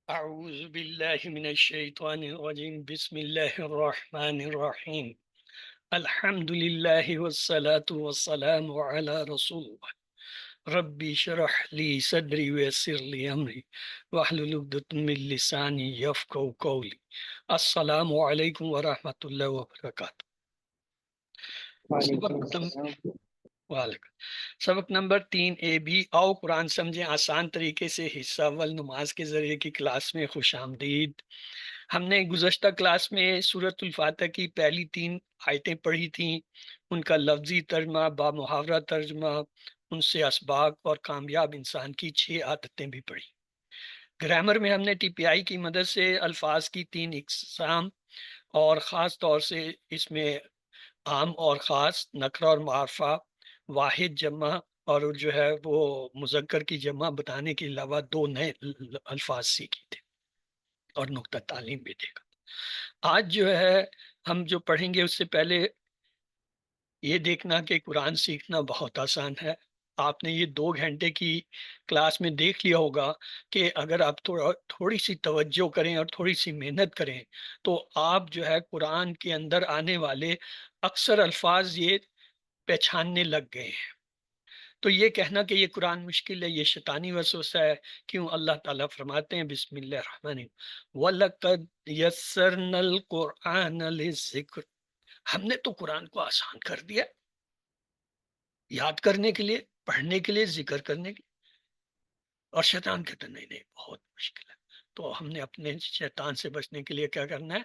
أعوذ بالله من الشيطان الرجيم بسم الله الرحمن الرحيم الحمد لله والصلاة والسلام على رسول الله ربي اشرح لي صدري ويسر لي أمري واحلل عقدة من لساني يفقهوا قولي السلام عليكم ورحمة الله وبركاته. وعلیکم سبق نم- السلام۔ وعلیکم سبق نمبر 3 آؤ قرآن سمجھیں آسان طریقے سے حصہ اول نماز کے ذریعے کی کلاس میں خوش آمدید۔ ہم نے گزشتہ کلاس میں سورۃ الفاتح کی پہلی 3 آیتیں پڑھی تھیں، ان کا لفظی ترجمہ با محاورہ ترجمہ، ان سے اسباق اور کامیاب انسان کی 6 عادتیں بھی پڑھی۔ گرامر میں ہم نے ٹی پی آئی کی مدد سے الفاظ کی 3 اقسام اور خاص طور سے اس میں عام اور خاص، نکرہ اور معرفہ، واحد جمع اور جو ہے وہ مذکر کی جمع بتانے کے علاوہ 2 نئے الفاظ سیکھی تھے اور نقطہ تعلیم بھی دے گا۔ آج جو ہے ہم جو پڑھیں گے اس سے پہلے یہ دیکھنا کہ قرآن سیکھنا بہت آسان ہے۔ آپ نے یہ 2 گھنٹے کی کلاس میں دیکھ لیا ہوگا کہ اگر آپ تھوڑی سی توجہ کریں اور تھوڑی سی محنت کریں تو آپ جو ہے قرآن کے اندر آنے والے اکثر الفاظ یہ پہچاننے لگ گئے ہیں۔ تو یہ کہنا کہ یہ قرآن مشکل ہے یہ شیطانی وسوسہ ہے، کیوں؟ اللہ تعالیٰ فرماتے ہیں بسم اللہ الرحمن الرحیم وَلَقَدْ يَسَّرْنَا الْقُرْآنَ لِلذِّكْرِ، ہم نے تو قرآن کو آسان کر دیا یاد کرنے کے لیے، پڑھنے کے لیے، ذکر کرنے کے لیے۔ اور شیطان کہتا ہے نہیں نہیں بہت مشکل ہے۔ تو ہم نے اپنے شیطان سے بچنے کے لیے کیا کرنا ہے؟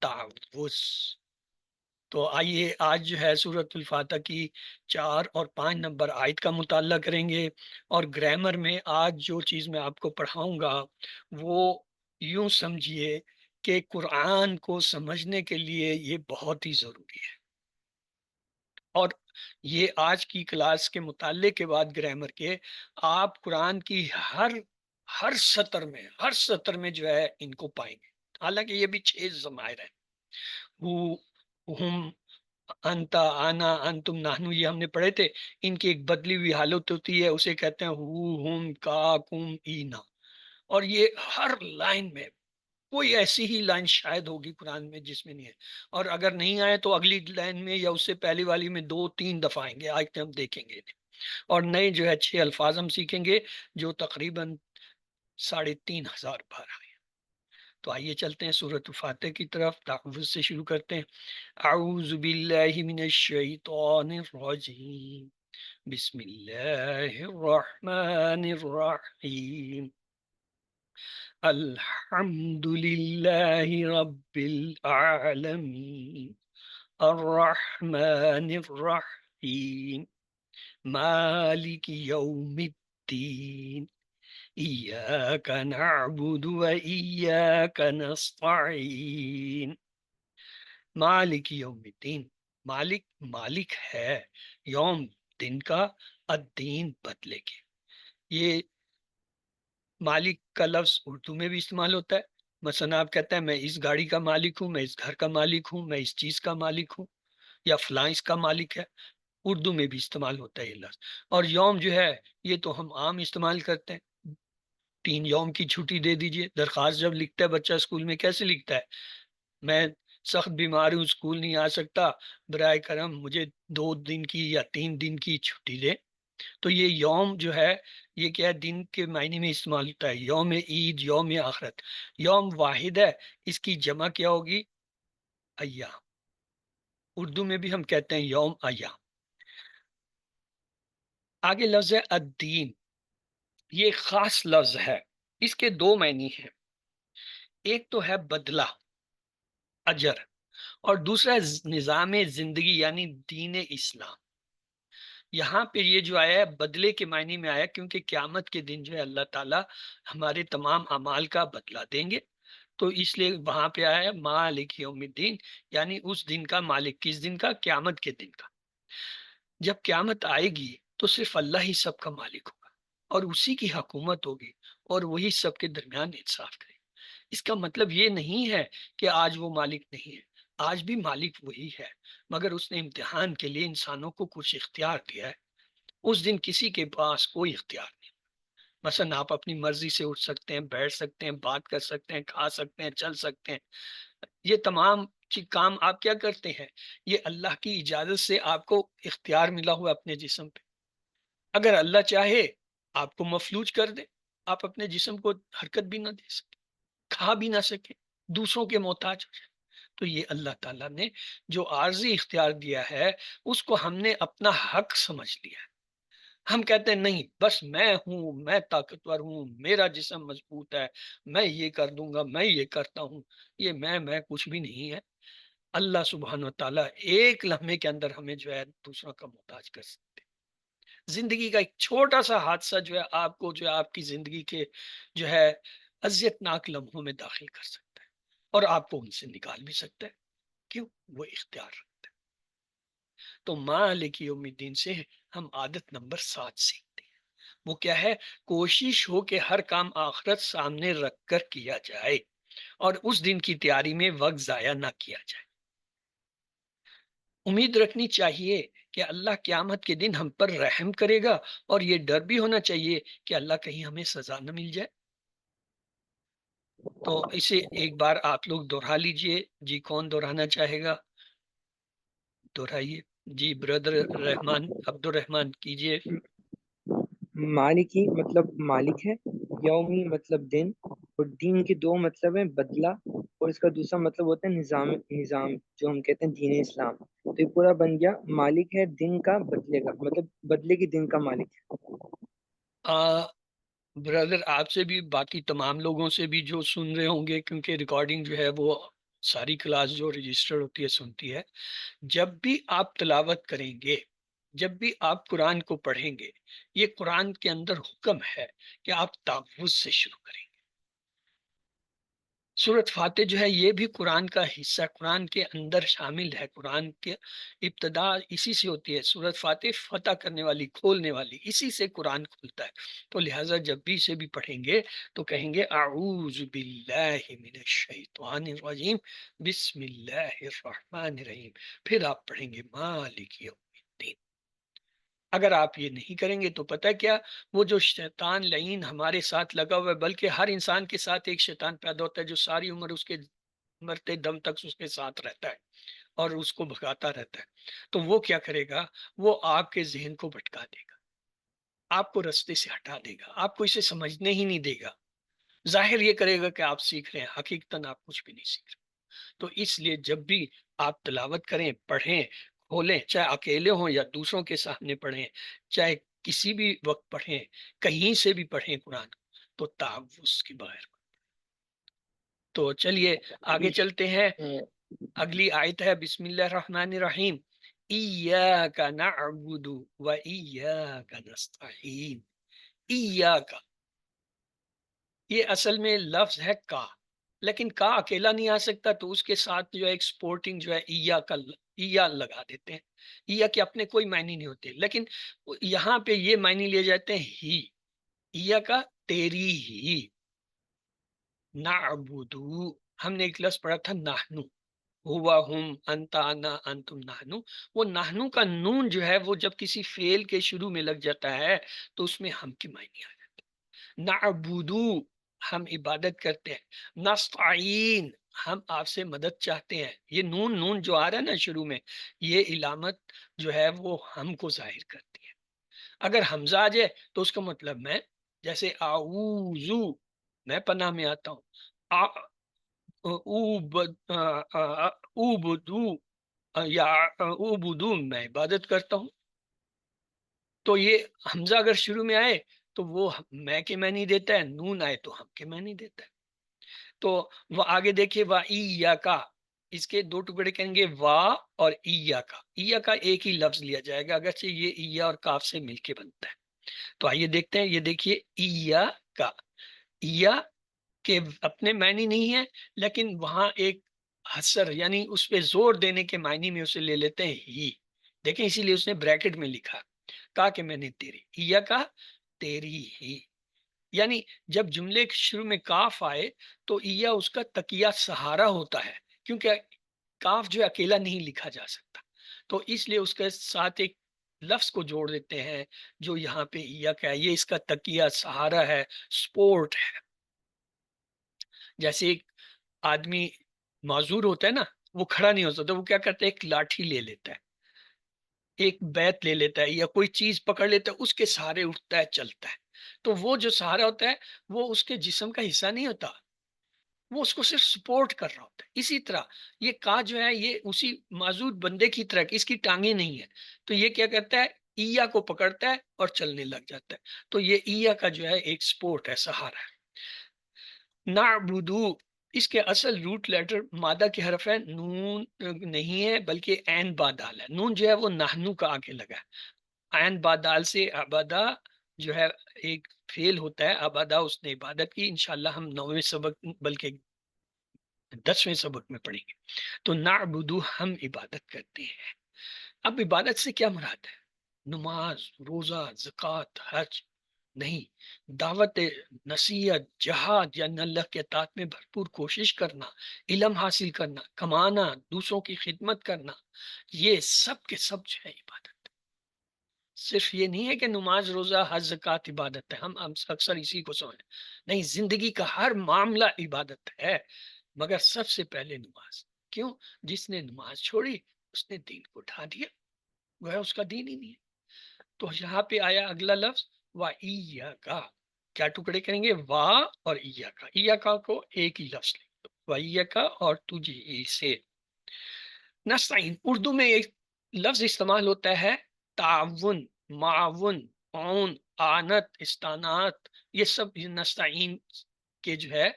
تعوذ۔ تو آئیے آج جو ہے سورۃ الفاتح کی 4 اور 5 نمبر آیت کا مطالعہ کریں گے، اور گرامر میں آج جو چیز میں آپ کو پڑھاؤں گا وہ یوں سمجھیے کہ قرآن کو سمجھنے کے لیے یہ بہت ہی ضروری ہے۔ اور یہ آج کی کلاس کے مطالعے کے بعد گرامر کے آپ قرآن کی ہر سطر میں جو ہے ان کو پائیں گے، حالانکہ یہ بھی 6 ضمائر ہیں۔ ہم، انتا، آنا، انتم، نحنو، یہ ہم نے پڑھے تھے۔ ان کی ایک بدلی ہوئی حالت ہوتی ہے، اسے کہتے ہیں ہو، ہم، کا، کم، اینا۔ اور یہ ہر لائن میں کوئی ایسی ہی لائن شاید ہوگی قرآن میں جس میں نہیں ہے، اور اگر نہیں آئے تو اگلی لائن میں یا اس سے پہلی والی میں 2-3 دفعہ آئیں گے، آج ہم دیکھیں گے۔ اور نئے جو ہے 6 الفاظ ہم سیکھیں گے جو تقریباً 3500 بار آئے۔ تو آئیے چلتے ہیں سورۃ الفاتح کی طرف، تعوذ سے شروع کرتے ہیں۔ اعوذ باللہ من الشیطان الرجیم، بسم اللہ الرحمن الرحیم، الحمد للہ رب العالمین، الرحمن الرحیم، مالک یوم الدین، ایاک نعبد و ایاک نستعین۔ مالک یوم الدین، مالک مالک ہے، یوم دن کا، الدین بدلے کے۔ یہ مالک کا لفظ اردو میں بھی استعمال ہوتا ہے، مثلا آپ کہتے ہیں میں اس گاڑی کا مالک ہوں، میں اس گھر کا مالک ہوں، میں اس چیز کا مالک ہوں، یا فلاں اس کا مالک ہے، اردو میں بھی استعمال ہوتا ہے یہ لفظ۔ اور یوم جو ہے یہ تو ہم عام استعمال کرتے ہیں، 3 یوم کی چھٹی دے دیجئے۔ درخواست جب لکھتا ہے بچہ اسکول میں کیسے لکھتا ہے؟ میں سخت بیمار ہوں، اسکول نہیں آ سکتا، برائے کرم مجھے 2 دن کی یا 3 دن کی چھٹی دے۔ تو یہ یوم جو ہے یہ کیا ہے؟ دن کے معنی میں استعمال ہوتا ہے، یوم عید، یوم آخرت۔ یوم واحد ہے، اس کی جمع کیا ہوگی؟ ایام۔ اردو میں بھی ہم کہتے ہیں یوم ایام۔ آگے لفظ ہے الدین، یہ خاص لفظ ہے، اس کے 2 معنی ہیں، ایک تو ہے بدلہ، اجر، اور دوسرا ہے نظام زندگی یعنی دین اسلام۔ یہاں پہ یہ جو آیا ہے بدلے کے معنی میں آیا، کیونکہ قیامت کے دن جو ہے اللہ تعالیٰ ہمارے تمام اعمال کا بدلہ دیں گے، تو اس لیے وہاں پہ آیا ہے مالک یوم الدین، یعنی اس دن کا مالک۔ کس دن کا؟ قیامت کے دن کا۔ جب قیامت آئے گی تو صرف اللہ ہی سب کا مالک ہوگا، اور اسی کی حکومت ہوگی، اور وہی سب کے درمیان انصاف کرے گا۔ اس کا مطلب یہ نہیں ہے کہ آج وہ مالک نہیں ہے، آج بھی مالک وہی ہے، مگر اس نے امتحان کے لیے انسانوں کو کچھ اختیار دیا ہے۔ اس دن کسی کے پاس کوئی اختیار نہیں، مثلا آپ اپنی مرضی سے اٹھ سکتے ہیں، بیٹھ سکتے ہیں، بات کر سکتے ہیں، کھا سکتے ہیں، چل سکتے ہیں، یہ تمام کام آپ کیا کرتے ہیں؟ یہ اللہ کی اجازت سے آپ کو اختیار ملا ہوا ہے اپنے جسم پہ۔ اگر اللہ چاہے آپ کو مفلوج کر دے، آپ اپنے جسم کو حرکت بھی نہ دے سکیں، کھا بھی نہ سکیں، دوسروں کے محتاج ہو جائیں۔ تو یہ اللہ تعالیٰ نے جو عارضی اختیار دیا ہے اس کو ہم نے اپنا حق سمجھ لیا ہے۔ ہم کہتے ہیں نہیں، بس میں ہوں، میں طاقتور ہوں، میرا جسم مضبوط ہے، میں یہ کر دوں گا، میں یہ کرتا ہوں۔ یہ میں کچھ بھی نہیں ہے۔ اللہ سبحانہ و تعالیٰ ایک لمحے کے اندر ہمیں جو ہے دوسروں کا محتاج کر سکتے ہیں۔ زندگی کا ایک چھوٹا سا حادثہ جو ہے آپ کو جو ہے آپ کی زندگی کے جو ہے اذیت ناک لمحوں میں داخل کر سکتا ہے، اور آپ کو ان سے نکال بھی سکتا ہے۔ کیوں؟ وہ اختیار رکھتا ہے۔ تو مالک یوم الدین سے ہم عادت نمبر 7 سیکھتے ہیں۔ وہ کیا ہے؟ کوشش ہو کہ ہر کام آخرت سامنے رکھ کر کیا جائے اور اس دن کی تیاری میں وقت ضائع نہ کیا جائے۔ امید رکھنی چاہیے کہ اللہ قیامت کے دن ہم پر رحم کرے گا، اور یہ ڈر بھی ہونا چاہیے کہ اللہ کہیں ہمیں سزا نہ مل جائے۔ تو اسے ایک بار آپ لوگ دوہرا لیجئے۔ جی کون دہرانا چاہے گا؟ دہرائیے جی، بردر رحمان، عبد الرحمان کیجئے۔ مالکی مطلب مالک ہے، یومی مطلب دن، اور دین کے دو مطلب ہیں، بدلہ، اور اس کا دوسرا مطلب ہوتا ہے نظام، نظام جو ہم کہتے ہیں دین اسلام۔ تو یہ پورا بن گیا مالک ہے دن کا، بدلے کا مطلب بدلے کے دن کا مالک ہے۔ بردر آپ سے بھی، باقی تمام لوگوں سے بھی جو سن رہے ہوں گے، کیونکہ ریکارڈنگ جو ہے وہ ساری کلاس جو رجسٹر ہوتی ہے سنتی ہے، جب بھی آپ تلاوت کریں گے، جب بھی آپ قرآن کو پڑھیں گے، یہ قرآن کے اندر حکم ہے کہ آپ تعوذ سے شروع کریں گے۔ سورت فاتح جو ہے یہ بھی قرآن کا حصہ، قرآن کے اندر شامل ہے۔ قرآن کے ابتدا اسی سے ہوتی ہے۔ سورت فاتح فتح کرنے والی، کھولنے والی، اسی سے قرآن کھلتا ہے۔ تو لہٰذا جب بھی اسے بھی پڑھیں گے تو کہیں گے اعوذ باللہ من الشیطان الرجیم، بسم اللہ الرحمن الرحیم، پھر آپ پڑھیں گے مالک یوم الدین۔ اگر آپ یہ نہیں کریں گے تو پتہ کیا، وہ جو شیطان لعین ہمارے ساتھ لگا ہوا ہے، بلکہ ہر انسان کے ساتھ ایک شیطان پیدا ہوتا ہے جو ساری عمر اس کے مرتے دم تک اس کے ساتھ رہتا ہے اور اس کو بھگاتا رہتا ہے۔ تو وہ کیا کرے گا؟ وہ آپ کے ذہن کو بھٹکا دے گا، آپ کو رستے سے ہٹا دے گا، آپ کو اسے سمجھنے ہی نہیں دے گا۔ ظاہر یہ کرے گا کہ آپ سیکھ رہے ہیں، حقیقتاً آپ کچھ بھی نہیں سیکھ رہے۔ تو اس لیے جب بھی آپ تلاوت کریں، پڑھیں، کھولیں، چاہے اکیلے ہوں یا دوسروں کے سامنے پڑھیں، چاہے کسی بھی وقت پڑھیں، کہیں سے بھی پڑھیں قرآن، تو تعوذ کے بغیر۔ تو چلیے آگے چلتے ہیں۔ اگلی آیت ہے بسم اللہ الرحمن الرحیم، ایاک نعبد و ایاک نستعین۔ ایاک، یہ اصل میں لفظ ہے کا، لیکن کا اکیلا نہیں آ سکتا، تو اس کے ساتھ جو ہے ایک سپورٹنگ جو ہے ایا کا، ایا لگا دیتے ہیں۔ ایا کے اپنے کوئی معنی نہیں ہوتے، لیکن یہاں پہ یہ معنی لیے جاتے ہیں ہی، ایا کا تیری ہی، نعبدو، ہم نے ایک لفظ پڑھا تھا نحنو، ہوا ہم انتا انا انتم نحنو، وہ نحنو کا نون جو ہے وہ جب کسی فعل کے شروع میں لگ جاتا ہے تو اس میں ہم کی معنی آ جاتا ہے۔ نعبدو، ہم عبادت کرتے ہیں، نستعین، ہم آپ سے مدد چاہتے ہیں۔ یہ نون نون جو آ رہا ہے نا شروع میں، یہ علامت جو ہے وہ ہم کو ظاہر کرتی ہے۔ اگر حمزہ آ جائے تو اس کا مطلب میں، جیسے اعوذو، میں پناہ میں آتا ہوں، اوبدو، یا اوبدو، میں عبادت کرتا ہوں۔ تو یہ حمزہ اگر شروع میں آئے تو وہ میں کے معنی دیتا ہے، نون آئے تو ہم کے معنی دیتا ہے۔ تو وہ آگے دیکھیے، وا ایا کا، اس کے دو ٹکڑے کہیں گے، وا اور ایا کا۔ ایا کا ایک ہی لفظ لیا جائے گا، اگرچہ یہ ایا اور کاف سے مل کے بنتا ہے۔ تو آئیے دیکھتے ہیں، یہ دیکھیے ایا کا، ایا کے اپنے معنی نہیں ہے، لیکن وہاں ایک حسر یعنی اس پہ زور دینے کے معنی میں اسے لے لیتے ہیں ہی۔ دیکھیں اسی لیے اس نے بریکٹ میں لکھا، کہا کہ میں نے تیری، ایا کا تیری ہی، یعنی جب جملے کے شروع میں کاف آئے تو ایا اس کا تکیہ سہارا ہوتا ہے، کیونکہ کاف جو اکیلا نہیں لکھا جا سکتا، تو اس لیے اس کے ساتھ ایک لفظ کو جوڑ دیتے ہیں جو یہاں پہ ایاک ہے، یہ اس کا تکیہ سہارا ہے، سپورٹ ہے. جیسے ایک آدمی معذور ہوتا ہے نا، وہ کھڑا نہیں ہو سکتا، وہ کیا کرتا ہے، ایک لاٹھی لے لیتا ہے، ایک بیت لے لیتا ہے یا کوئی چیز پکڑ لیتا ہے، اس کے سہارے اٹھتا ہے، چلتا ہے. تو وہ جو سہارا ہوتا ہے وہ اس کے جسم کا حصہ نہیں ہوتا، وہ اس کو صرف سپورٹ کر رہا ہوتا ہے. اسی طرح یہ کا جو ہے یہ اسی معذور بندے کی طرح اس کی ٹانگیں نہیں ہے، تو یہ کیا کرتا ہے، ایا کو پکڑتا ہے اور چلنے لگ جاتا ہے. تو یہ ایا کا جو ہے ایک سپورٹ ہے، سہارا ہے. نعبدو، اس کے اصل روٹ لیٹر مادہ کے حرف ہے، نون نہیں ہے بلکہ عین بادال ہے. نون جو ہے وہ نحنو کا آگے لگا ہے، عین بادال سے عبادہ جو ہے ایک فعل ہوتا ہے، عبادہ اس نے عبادت کی. انشاءاللہ ہم 9ویں سبق بلکہ 10ویں سبق میں پڑھیں گے. تو نعبدو، ہم عبادت کرتے ہیں. اب عبادت سے کیا مراد ہے؟ نماز، روزہ، زکوٰۃ، حج نہیں. دعوت، نصیحت، جہاد یا اللہ کے اطاعت میں بھرپور کوشش کرنا، علم حاصل کرنا، کمانا، دوسروں کی خدمت کرنا، یہ سب کے سب جو ہے عبادت. صرف یہ نہیں ہے کہ نماز، روزہ، حج، زکوٰۃ عبادت ہے، ہم اکثر اسی کو سمجھیں. نہیں، زندگی کا ہر معاملہ عبادت ہے، مگر سب سے پہلے نماز. کیوں؟ جس نے نماز چھوڑی اس نے دین کو اٹھا دیا، وہ ہے اس کا دین ہی نہیں ہے. تو یہاں پہ آیا اگلا لفظ وَإِيَّاكَ، کیا ٹکڑے کریں گے، وا اور ایاکا. ایاکا کو ایک ہی لفظ لکھ دو، وَإِيَّاكَ اور تجھ ہی سے. نستعین، اردو میں ایک لفظ استعمال ہوتا ہے تعاون، معاون، عون، آنت، استانات، یہ سب نستعین کے جو ہے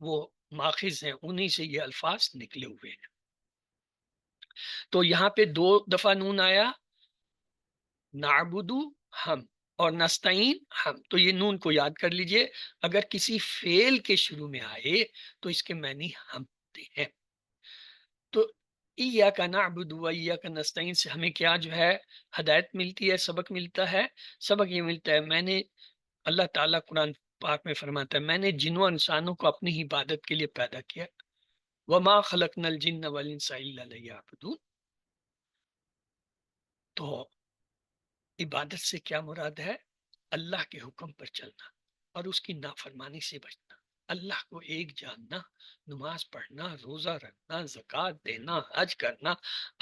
وہ ماخذ ہیں، انہی سے یہ الفاظ نکلے ہوئے ہیں. تو یہاں پہ 2 دفعہ نون آیا، نعبدو ہم، اور نستعین ہم. تو یہ نون کو یاد کر لیجئے، اگر کسی فعل کے شروع میں آئے تو اس کے معنی ہم ہوتے ہیں. تو ایاک نعبد و ایاک نستعین سے ہمیں کیا جو ہے ہدایت ملتی ہے، سبق ملتا ہے. سبق یہ ملتا ہے، میں نے، اللہ تعالیٰ قرآن پاک میں فرماتا ہے، میں نے جنوں انسانوں کو اپنی ہی عبادت کے لیے پیدا کیا. وما خلقنا الجن والانس الا لیعبدون. تو عبادت سے کیا مراد ہے؟ اللہ کے حکم پر چلنا اور اس کی نافرمانی سے بچنا، اللہ کو ایک جاننا، نماز پڑھنا، روزہ رکھنا، زکوٰۃ دینا، حج کرنا،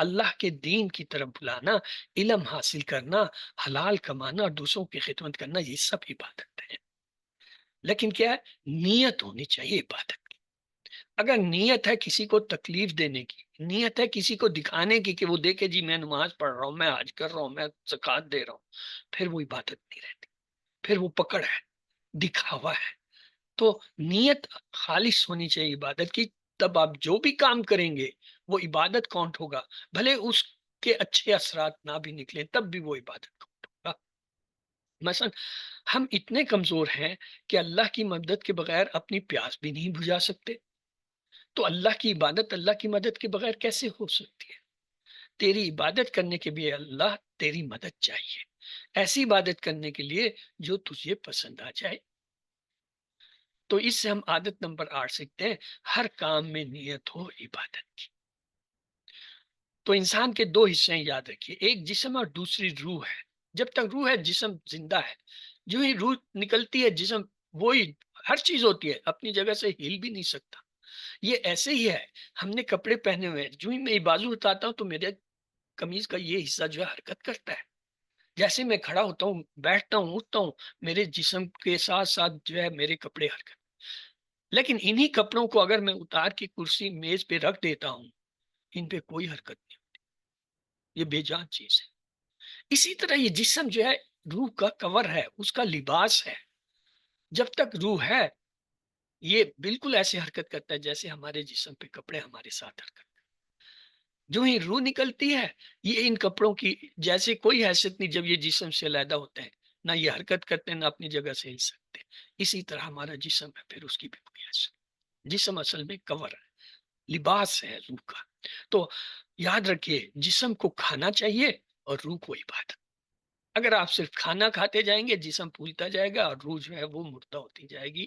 اللہ کے دین کی طرف بلانا، علم حاصل کرنا، حلال کمانا اور دوسروں کی خدمت کرنا، یہ سب عبادت ہے. لیکن کیا ہے؟ نیت ہونی چاہیے عبادت کی. اگر نیت ہے کسی کو تکلیف دینے کی، نیت ہے کسی کو دکھانے کی کہ وہ دیکھے جی میں نماز پڑھ رہا ہوں، میں حج کر رہا ہوں، میں زکوٰۃ دے رہا ہوں، پھر وہ عبادت نہیں رہتی، پھر وہ پکڑ ہے، دکھاوا ہے. تو نیت خالص ہونی چاہیے عبادت کی، تب آپ جو بھی کام کریں گے وہ عبادت کاؤنٹ ہوگا، بھلے اس کے اچھے اثرات نہ بھی نکلیں تب بھی وہ عبادت کاؤنٹ ہوگا. مثلا ہم اتنے کمزور ہیں کہ اللہ کی مدد کے بغیر اپنی پیاس بھی نہیں بجھا سکتے، تو اللہ کی عبادت اللہ کی مدد کے بغیر کیسے ہو سکتی ہے؟ تیری عبادت کرنے کے بھی اللہ تیری مدد چاہیے، ایسی عبادت کرنے کے لیے جو تجھے پسند آ جائے. تو اس سے ہم عادت نمبر 8 سیکھتے ہیں، ہر کام میں نیت ہو عبادت کی. تو انسان کے 2 حصے ہیں، یاد رکھیے، ایک جسم اور دوسری روح ہے. جب تک روح ہے جسم زندہ ہے، جو ہی روح نکلتی ہے جسم وہی ہر چیز ہوتی ہے، اپنی جگہ سے ہل بھی نہیں سکتا. یہ ایسے ہی ہے، ہم نے کپڑے پہنے ہوئے ہیں، جو ہی میں بازو اٹھاتا ہوں تو میرے قمیض کا یہ حصہ جو ہے حرکت کرتا ہے. جیسے میں کھڑا ہوتا ہوں، بیٹھتا ہوں، اٹھتا ہوں، میرے جسم کے ساتھ ساتھ جو ہے میرے کپڑے حرکت. لیکن انہی کپڑوں کو اگر میں اتار کے کرسی میز پہ رکھ دیتا ہوں، ان پہ کوئی حرکت نہیں ہوتی، یہ بے جان چیز ہے. اسی طرح یہ جسم جو ہے روح کا کور ہے، اس کا لباس ہے. جب تک روح ہے یہ بالکل ایسے حرکت کرتا ہے جیسے ہمارے جسم پہ کپڑے ہمارے ساتھ حرکت. جو ہی روح نکلتی ہے یہ ان کپڑوں کی جیسے کوئی حیثیت نہیں، جب یہ جسم سے علیحدہ ہوتے ہیں نہ یہ حرکت کرتے ہیں نہ اپنی جگہ سے ہل سکتے. اسی طرح ہمارا جسم ہے، پھر اس کی بھی کوئی حیثیت. جسم اصل میں کور ہے، لباس ہے روح کا. تو یاد رکھیے، جسم کو کھانا چاہیے اور روح کو عبادت. اگر آپ صرف کھانا کھاتے جائیں گے جسم پھولتا جائے گا اور روح جو ہے وہ مردہ ہوتی جائے گی،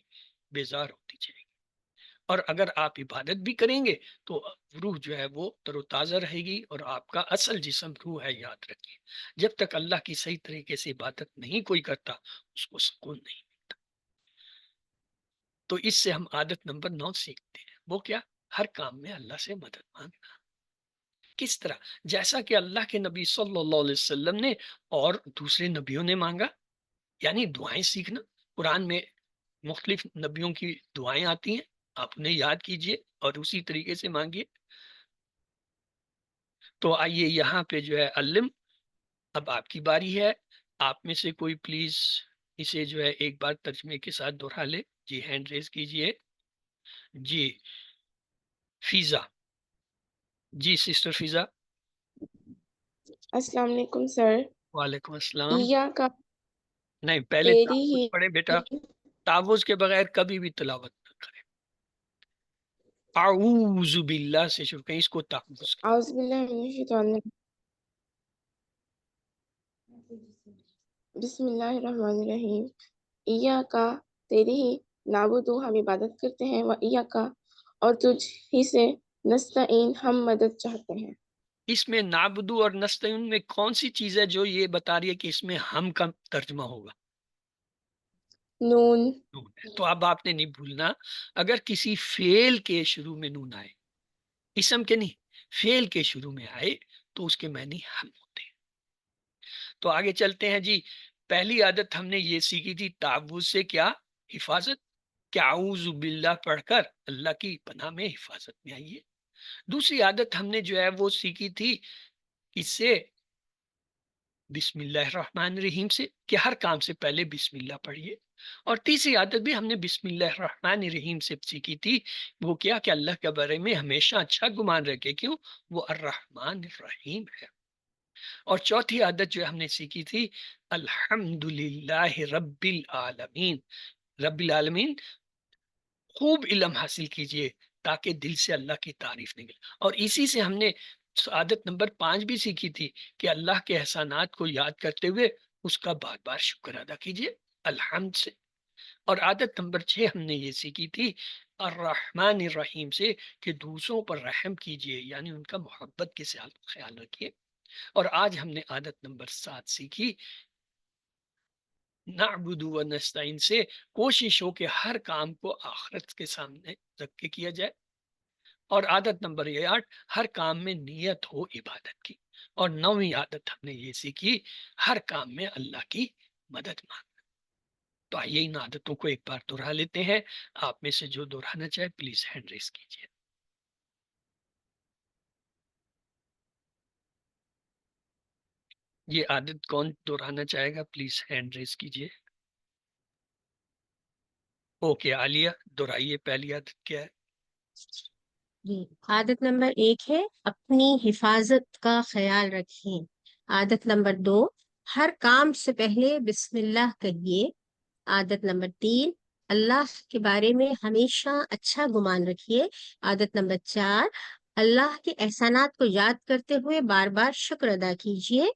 بیزار ہوتی جائے گی. اور اگر آپ عبادت بھی کریں گے تو روح جو ہے وہ تر و تازہ رہے گی، اور آپ کا اصل جسم روح ہے، یاد رکھیے۔ جب تک اللہ کی صحیح طریقے سے عبادت نہیں کوئی کرتا، اس کو سکون نہیں ملتا۔ تو اس سے ہم عادت نمبر 9 سیکھتے ہیں، وہ کیا؟ ہر کام میں اللہ سے مدد مانگنا۔ کس طرح؟ جیسا کہ اللہ کے نبی صلی اللہ علیہ وسلم نے اور دوسرے نبیوں نے مانگا، یعنی دعائیں سیکھنا۔ قرآن میں مختلف نبیوں کی دعائیں آتی ہیں، آپ انہیں یاد کیجئے اور اسی طریقے سے مانگیے۔ تو آئیے یہاں پہ جو ہے علم، اب آپ کی باری ہے۔ آپ میں سے کوئی پلیز اسے جو ہے ایک بار ترجمے کے ساتھ دہرا لے۔ جی ہینڈ ریز کیجئے۔ جی فیضا، جی سسٹر فیضا۔ السلام علیکم سر۔ وعلیکم السلام۔ ایا کا نہیں، پہلے تیری تعوذ ہی پڑھے بیٹا، تعوذ کے بغیر کبھی بھی تلاوت نہ کریں۔ اعوذ باللہ سے شروع کریں، اس کو تعوذ کہیں۔ اعوذ باللہ من الشیطان الرجیم۔ بسم اللہ الرحمن الرحیم۔ ایا کا تیری ہی نعبدو ہم عبادت کرتے ہیں، و ایا کا اور تجھ ہی سے نستعین ہم مدد چاہتے ہیں۔ اس میں نعبدو اور نستعین میں کون سی چیز ہے جو یہ بتا رہی ہے کہ اس میں ہم کا ترجمہ ہوگا؟ نون۔ نون ہے۔ تو اب آپ نے نہیں بھولنا، اگر کسی فعل کے شروع میں نون آئے، اسم کے نہیں، فعل کے شروع میں آئے، تو اس کے معنی ہم ہوتے ہیں۔ تو آگے چلتے ہیں جی۔ پہلی عادت ہم نے یہ سیکھی تھی تعوذ سے، کیا؟ حفاظت، کیا اعوذ باللہ پڑھ کر اللہ کی پناہ میں حفاظت میں آئیے۔ دوسری عادت ہم نے جو ہے وہ سیکھی تھی اس سے، بسم اللہ الرحمن الرحیم سے، کہ ہر کام سے پہلے بسم اللہ پڑھیے۔ اور تیسری عادت بھی ہم نے بسم اللہ الرحمن الرحیم سے سیکھی تھی، وہ کیا؟ کہ اللہ کے بارے میں ہمیشہ اچھا گمان رکھے، کیوں؟ وہ الرحمن الرحیم ہے۔ اور چوتھی عادت جو ہم نے سیکھی تھی، الحمدللہ رب العالمین، رب العالمین خوب علم حاصل کیجئے تاکہ دل سے اللہ کی تعریف نکلے۔ اور اسی سے ہم نے عادت نمبر 5 بھی سیکھی تھی کہ اللہ کے احسانات کو یاد کرتے ہوئے اس کا بار بار شکر ادا کیجئے الحمد سے۔ اور عادت نمبر 6 ہم نے یہ سیکھی تھی الرحمن الرحیم سے، کہ دوسروں پر رحم کیجئے، یعنی ان کا محبت کے ساتھ خیال رکھیے۔ اور آج ہم نے عادت نمبر 7 سیکھی نعبد و نستعین سے، کوشش ہو کہ ہر کام کو آخرت کے سامنے رکھ کے کیا جائے۔ اور عادت نمبر 8، ہر کام میں نیت ہو عبادت کی۔ اور 9ویں عادت ہم نے یہ سیکھی، ہر کام میں اللہ کی مدد مانگنا۔ تو آئیے ان عادتوں کو ایک بار دہرا لیتے ہیں۔ آپ میں سے جو دہرانا چاہے پلیز ہینڈ ریز کیجیے۔ یہ عادت کون دہرانا چاہے گا؟ پلیز ہینڈ ریز کیجیے۔ اوکے عالیہ، دہرائیے، پہلی عادت کیا ہے؟ جی، عادت نمبر 1 ہے اپنی حفاظت کا خیال رکھیں۔ عادت نمبر 2، ہر کام سے پہلے بسم اللہ کہیے۔ عادت نمبر 3، اللہ کے بارے میں ہمیشہ اچھا گمان رکھیے۔ عادت نمبر 4، اللہ کے احسانات کو یاد کرتے ہوئے بار بار شکر ادا کیجیے۔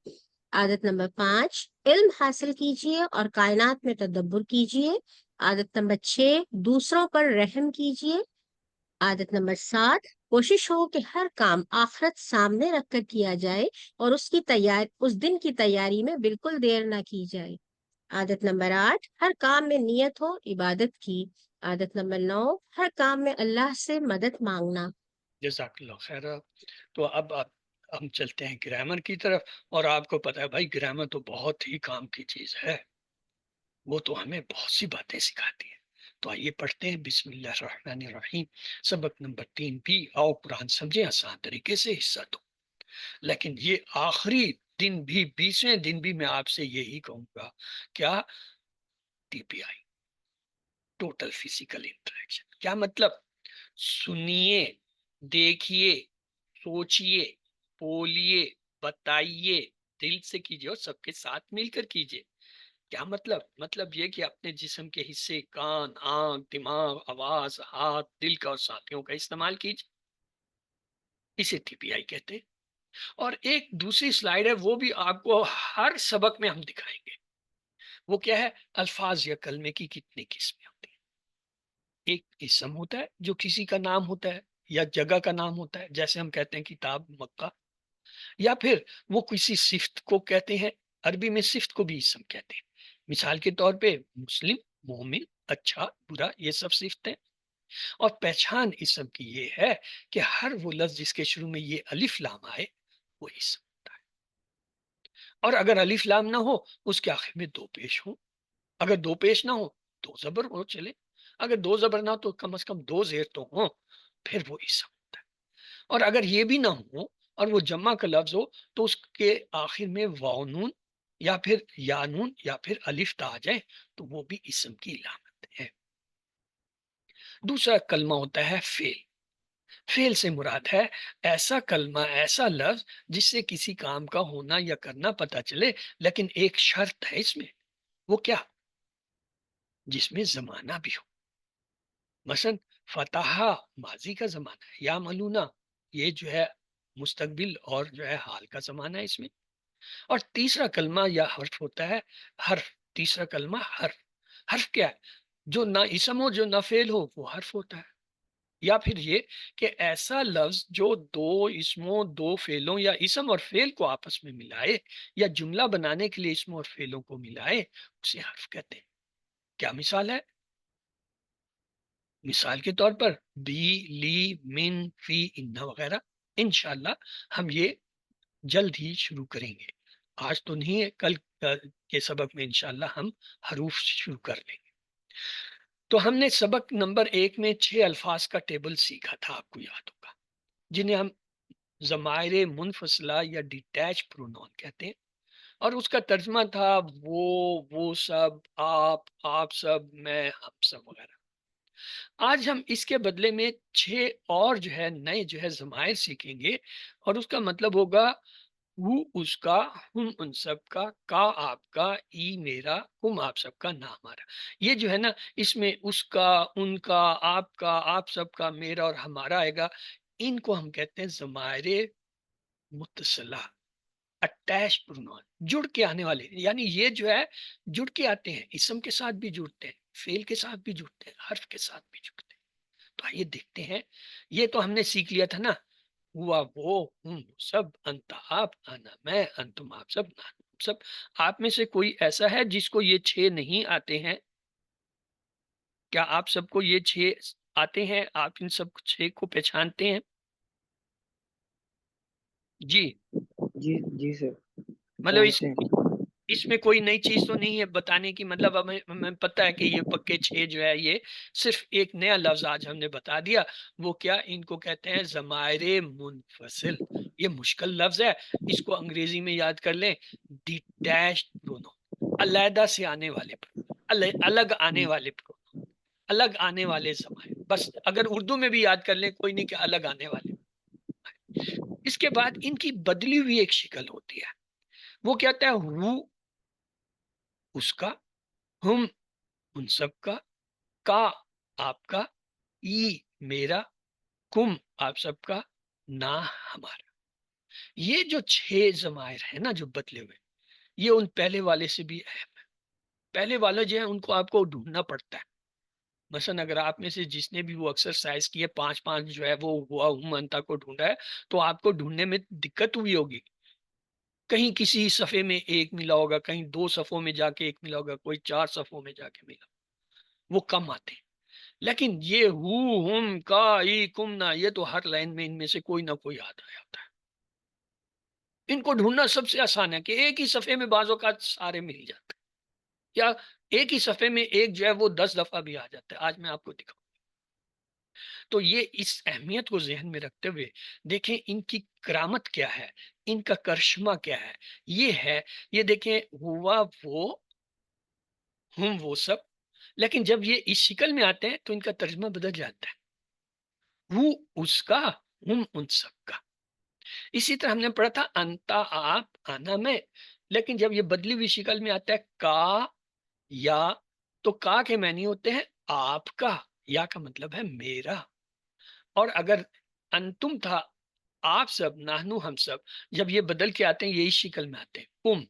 عادت نمبر 5، علم حاصل کیجیے اور کائنات میں تدبر کیجیے۔ عادت نمبر 6، دوسروں پر رحم کیجیے۔ عادت نمبر 7، کوشش ہو کہ ہر کام آخرت سامنے رکھ کر کیا جائے اور اس دن کی تیاری میں بالکل دیر نہ کی جائے۔ عادت نمبر 8، ہر کام میں نیت ہو عبادت کی۔ عادت نمبر 9، ہر کام میں اللہ سے مدد مانگنا۔ جزاک اللہ خیر۔ تو اب ہم چلتے ہیں گرامر کی طرف، اور آپ کو پتا ہے بھائی گرامر تو بہت ہی کام کی چیز ہے، وہ تو ہمیں بہت سی باتیں سکھاتی ہے۔ تو آئیے پڑھتے ہیں بسم اللہ الرحمن الرحیم۔ سبق نمبر 3 بھی، آؤ قرآن سمجھیں، آسان طریقے سے حصہ دو۔ لیکن یہ آخری دن بھی، 20ویں دن بھی میں آپ سے یہی کہوں گا، کیا؟ ٹی پی آئی، ٹوٹل فزیکل انٹریکشن۔ کیا مطلب؟ سنیے، دیکھیے، سوچیے، بولیے، بتائیے، دل سے کیجیے اور سب کے ساتھ مل کر کیجیے۔ کیا مطلب؟ مطلب یہ کہ اپنے جسم کے حصے، کان، آنکھ، دماغ، آواز، ہاتھ، دل کا اور ساتھیوں کا استعمال کیجیے۔ اسے ٹی پی آئی کہتے ہیں۔ اور ایک دوسری سلائیڈ ہے، وہ بھی آپ کو ہر سبق میں ہم دکھائیں گے۔ وہ کیا ہے؟ الفاظ یا کلمے کی کتنی قسمیں ہوتی ہیں۔ ایک اسم ہوتا ہے جو کسی کا نام ہوتا ہے یا جگہ کا نام ہوتا ہے، جیسے ہم کہتے ہیں کتاب مکہ، یا پھر وہ کسی صفت کو کہتے ہیں، عربی میں صفت کو بھی اسم کہتے ہیں۔ مثال کے طور پہ مسلم، مومن، اچھا، برا، یہ سب صفتیں۔ اور پہچان اسم کی یہ ہے کہ ہر وہ لفظ جس کے شروع میں یہ الف لام آئے وہ اسم ہوتا ہے، اور اگر الف لام نہ ہو اس کے آخر میں دو پیش ہوں، اگر دو پیش نہ ہو دو زبر ہو چلے، اگر دو زبر نہ ہو تو کم از کم دو زیر تو ہوں، پھر وہ اسم ہوتا ہے۔ اور اگر یہ بھی نہ ہو اور وہ جمع کا لفظ ہو تو اس کے آخر میں واو نون یا پھر یا نون یا پھر الف تا آ جائے تو وہ بھی اسم کی علامت ہے۔ دوسرا کلمہ ہوتا ہے فعل۔ فعل سے مراد ہے ایسا کلمہ، ایسا لفظ جس سے کسی کام کا ہونا یا کرنا پتہ چلے، لیکن ایک شرط ہے اس میں، وہ کیا؟ جس میں زمانہ بھی ہو۔ مثلا فتح ماضی کا زمانہ ہے، یا ملونا یہ جو ہے مستقبل اور جو ہے حال کا زمانہ ہے اس میں۔ اور تیسرا کلمہ یا حرف ہوتا ہے حرف۔ تیسرا کلمہ حرف۔ حرف کیا ہے؟ جو نہ اسم ہو جو نہ فعل ہو وہ حرف ہوتا ہے۔ یا پھر یہ کہ ایسا لفظ جو دو اسموں، دو فعلوں یا اسم اور فعل کو آپس میں ملائے یا جملہ بنانے کے لیے اسموں اور فعلوں کو ملائے اسے حرف کہتے ہیں۔ کیا مثال ہے؟ مثال کے طور پر بی، لی، من، فی، ان وغیرہ۔ انشاءاللہ ہم یہ جلد ہی شروع کریں گے، آج تو نہیں ہے، کل کے سبق میں انشاءاللہ ہم حروف شروع کر لیں گے۔ تو ہم نے سبق نمبر 1 میں 6 الفاظ کا ٹیبل سیکھا تھا، آپ کو یاد ہوگا، جنہیں ہم ضمائر منفصلہ یا ڈیٹیچ پرونون کہتے ہیں، اور اس کا ترجمہ تھا وہ سب، آپ سب، میں، ہم سب وغیرہ۔ آج ہم اس کے بدلے میں 6 اور جو ہے نئے جو ہے ضمائر سیکھیں گے، اور اس کا مطلب ہوگا وہ اس کا، ہم ان سب کا آپ کا، ای میرا، ہم آپ سب کا، نہ ہمارا۔ یہ جو ہے نا اس میں اس کا، ان کا، آپ سب کا، میرا اور ہمارا آئے گا، ان کو ہم کہتے ہیں ضمائر متصلہ، اٹیچ پرونون، جڑ کے آنے والے، یعنی یہ جو ہے جڑ کے آتے ہیں، اسم کے ساتھ بھی جڑتے ہیں، فعل کے ساتھ بھی جڑتے ہیں، حرف کے ساتھ بھی جڑتے ہیں۔ تو آئیے دیکھتے ہیں، یہ تو ہم نے سیکھ لیا تھا نا، ہوا وہ، ہم وہ سب، انت آپ، آنا میں، انتم آپ سب، نہ ہم سب۔ آپ میں سے کوئی ایسا ہے جس کو یہ 6 نہیں آتے ہیں؟ کیا آپ سب کو یہ 6 آتے ہیں؟ آپ ان سب 6 کو پہچانتے ہیں؟ جی، جی جی سر، مطلب جانتے ہیں۔ اس میں کوئی نئی چیز تو نہیں ہے بتانے کی، مطلب ہمیں پتہ ہے کہ یہ پکے 6 جو ہے، یہ صرف ایک نیا لفظ آج ہم نے بتا دیا، وہ کیا؟ ان کو کہتے ہیں ضمائر منفصل۔ یہ مشکل لفظ ہے، اس کو انگریزی میں یاد کر لیں، ڈیٹیچڈ پرونون، علیحدہ سے آنے والے پرونون، الگ آنے والے پرونون، الگ آنے والے ضمائر۔ بس اگر اردو میں بھی یاد کر لیں کوئی نہیں، کہ الگ آنے والے۔ اس کے بعد ان کی بدلی ہوئی ایک شکل ہوتی ہے، وہ کہتا ہے ہو اس کا، ہم ان سب کا آپ کا، ای میرا، کم آپ سب کا، نہ ہمارا۔ یہ جو 6 ضمائر ہیں نا جو بدلے ہوئے، یہ ان پہلے والے سے بھی اہم ہے۔ پہلے والے جو ہے ان کو آپ کو ڈھونڈنا پڑتا ہے۔ مثلا اگر آپ میں سے جس نے بھی وہ ایکسرسائز کی ہے، 5 جو ہے وہ ہوا ہم انتا کو ڈھونڈا ہے، تو آپ کو ڈھونڈنے میں دقت ہوئی ہوگی، کہیں کسی صفحے میں 1 ملا ہوگا، کہیں 2 صفحوں میں جا کے 1 ملا ہوگا، کوئی 4 صفحوں میں جا کے ملا، وہ کم آتے ہیں۔ لیکن یہ ہو، ہم، کا، ای، کم، نہ، یہ تو ہر لائن میں ان میں سے کوئی نہ کوئی آتا ہے۔ ان کو ڈھونڈنا سب سے آسان ہے کہ ایک ہی صفحے میں بعض اوقات سارے مل جاتے ہیں، یا ایک ہی صفحے میں ایک جو ہے وہ 10 دفعہ بھی آ جاتا ہے۔ آج میں آپ کو دکھاؤں۔ تو یہ اس اہمیت کو ذہن میں رکھتے ہوئے دیکھیں ان کی کرامت کیا ہے، ان کا کرشمہ کیا ہے۔ یہ ہے، یہ دیکھیں، ہوا وہ، ہم وہ سب، لیکن جب یہ اس شکل میں آتے ہیں تو ان کا ترجمہ بدل جاتا ہے، وہ اس کا، ہم ان سب کا۔ اسی طرح ہم نے پڑھا تھا انتا آپ، آنا میں، لیکن جب یہ بدلی ہوئی شکل میں آتا ہے کا یا، تو کا کے معنی ہوتے ہیں آپ کا، یا کا مطلب ہے میرا۔ اور اگر انتم تھا آپ سب، نحنو ہم سب، جب یہ بدل کے آتے ہیں یہی شکل میں آتے ہیں،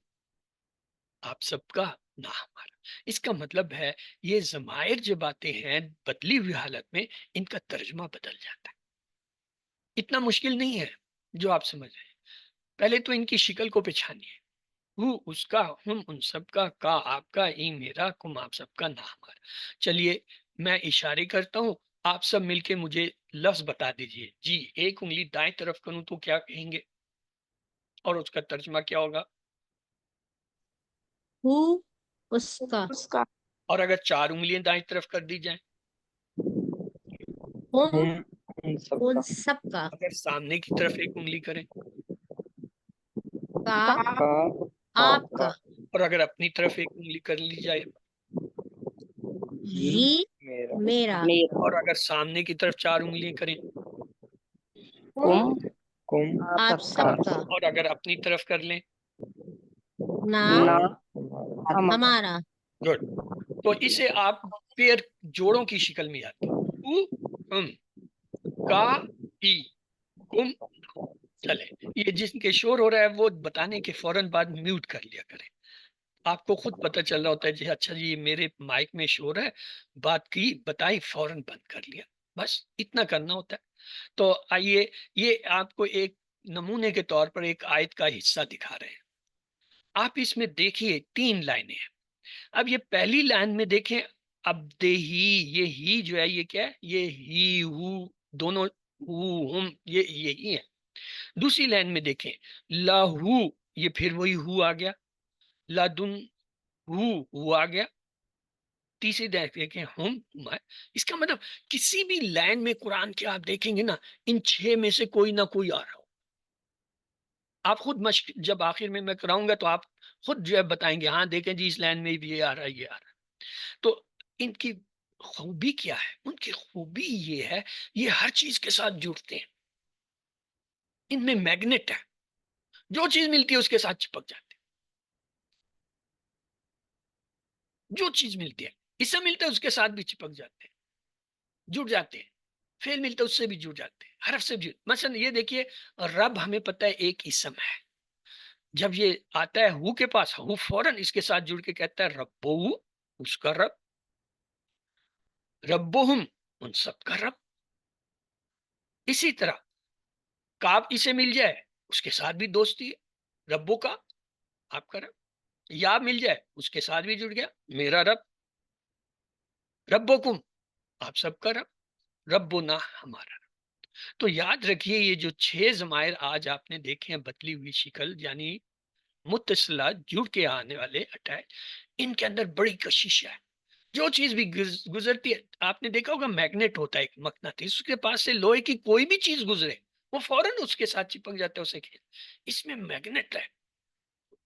آپ سب کا، نہ ہمارا۔ اس کا مطلب ہے یہ ضمائر جب آتے ہیں بدلی ہوئی حالت میں ان کا ترجمہ بدل جاتا ہے. اتنا مشکل نہیں ہے جو آپ سمجھ رہے ہیں. پہلے تو ان کی شکل کو پہچانیے. وہ اس کا، ہم ان سب کا آپ کا، ای میرا، کم آپ سب کا، نہ ہمارا. چلیے میں اشارے کرتا ہوں، آپ سب مل کے مجھے لفظ بتا دیجئے. جی ایک انگلی دائیں طرف کروں تو کیا کہیں گے اور اس کا ترجمہ کیا ہوگا؟ ہو اس کا، اس کا، اور اگر 4 انگلیاں دائیں طرف کر دی جائیں؟ ہم ہم ان سب ان کا. سب کا، اگر سامنے کی طرف ایک انگلی کریں؟ کا کا آپ کا، اور اگر اپنی طرف ایک انگلی کر لی جائے؟ ہی ری میرا. میرا، اور اگر سامنے کی طرف 4 انگلیاں کریں؟ کم کم آپ سب کا، اور اگر اپنی طرف کر لیں؟ نا نا ہمارا. گڈ. تو اسے آپ پیر جوڑوں کی شکل میں یاد کریں. او، ہم، کا، ای، کم. چلے یہ جس کے شور ہو رہا ہے وہ بتانے کے فوراً بعد میوٹ کر لیا کریں. آپ کو خود پتہ چل رہا ہوتا ہے جی اچھا جی میرے مائک میں شور ہے، بات کی بتائی فوراً بند کر لیا، بس اتنا کرنا ہوتا ہے. تو آئیے یہ آپ کو ایک نمونے کے طور پر ایک آیت کا حصہ دکھا رہے ہیں. آپ اس میں دیکھیے 3 لائنیں ہیں. اب یہ پہلی لائن میں دیکھیں، اب دے ہی، یہ ہی جو ہے یہ کیا ہے؟ یہ ہی ہو، دونوں ہو ہم یہ یہی ہے. دوسری لائن میں دیکھیں لاہو، یہ پھر وہی ہو آ گیا. لادن ہو آ گیا. تیسری لائن دیکھیں ہم. اس کا مطلب کسی بھی لائن میں قرآن کے آپ دیکھیں گے نا ان 6 میں سے کوئی نہ کوئی آ رہا ہو. آپ خود مشق جب آخر میں کراؤں گا تو آپ خود جو ہے بتائیں گے ہاں دیکھیں جی اس لائن میں بھی یہ آ رہا ہے یہ آ رہا ہے. تو ان کی خوبی کیا ہے؟ ان کی خوبی یہ ہے یہ ہر چیز کے ساتھ جڑتے ہیں. ان میں میگنیٹ ہے، جو چیز ملتی ہے اس کے ساتھ چپک جاتے ہیں. جو چیز ملتی ہے، حصہ ملتا ہے اس کے ساتھ بھی چپک جاتے ہیں، جڑ جاتے ہیں. فعل ملتا ہے اس سے بھی جڑ جاتے ہیں، حرف سے بھی. مثلا یہ دیکھیے رب ہمیں پتہ ہے ایک اسم ہے. جب یہ آتا ہے ہو کے پاس، ہو فوراً اس کے ساتھ جڑ کے کہتا ہے ربو، اس کا رب. ربہم، ان سب کا رب. اسی طرح کاف اسے مل جائے اس کے ساتھ بھی دوستی ہے، ربو کا، آپ کا رب. یا مل جائے اس کے ساتھ بھی جڑ گیا، میرا رب. ربکم، آپ سب کا رب. ربنا، ہمارا رب. تو یاد رکھیے یہ جو 6 ضمائر آج آپ نے دیکھے ہیں بدلی ہوئی شکل، یعنی متصلہ جڑ کے آنے والے اٹیچ، ان کے اندر بڑی کشش ہے. جو چیز بھی گزرتی ہے، آپ نے دیکھا ہوگا میگنیٹ ہوتا ہے ایک مقناطیس، اس کے پاس سے لوہے کی کوئی بھی چیز گزرے وہ فوراً اس کے ساتھ چپک جاتا ہے اسے کھینچ. اس میں میگنیٹ ہے،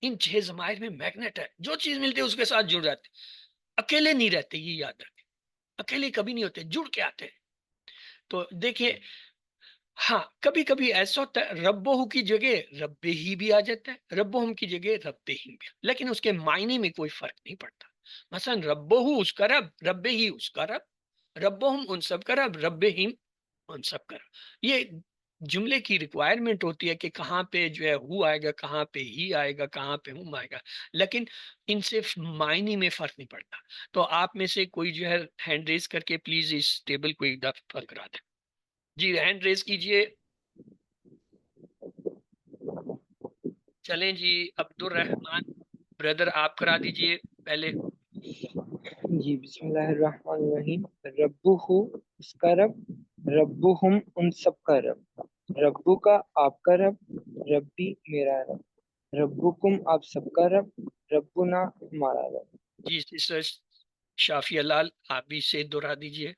ان 6 ضمائر میں میگنیٹ ہے. جو چیز ملتی ہے اس کے ساتھ جڑ جاتے. اکیلے نہیں رہتے، یہ یاد رکھیں، اکیلے کبھی نہیں ہوتے، جڑ کے آتے ہیں. تو دیکھیے ہاں کبھی کبھی ایسا ہوتا ہے ربو کی جگہ رب ہی بھی آ جاتا ہے، ربو ہم کی جگہ رب ہی بھی، لیکن اس کے معنی میں کوئی فرق نہیں پڑتا. مثلا ربو اس کا رب، رب ہی اس کا رب، ربو ہم ان سب کا رب، رب ہی ان سب کا رب. یہ جملے کی ریکوائرمنٹ ہوتی ہے کہ کہاں پہ جو ہے ہو آئے گا، کہاں پہ ہی آئے گا، کہاں پہ ہم آئے گا، لیکن ان سے معنی میں فرق نہیں پڑتا. تو آپ میں سے کوئی جو ہے ہینڈ ریز کر کے پلیز اس ٹیبل کو ایک دفعہ کرا دیں. جی ہینڈ ریز کیجئے. چلیں جی عبد الرحمن بردر آپ کرا دیجئے پہلے. جی بسم اللہ الرحمن الرحیم. ربو اس کا رب، ربہم ان سب کا رب، ربو کا آپ کا رب، ربی میرا رب، ربکم آپ سب کا رب، ربنا ہمارا رب. جی سسٹر شافیہ لال آپ بھی سے دہرا دیجئے.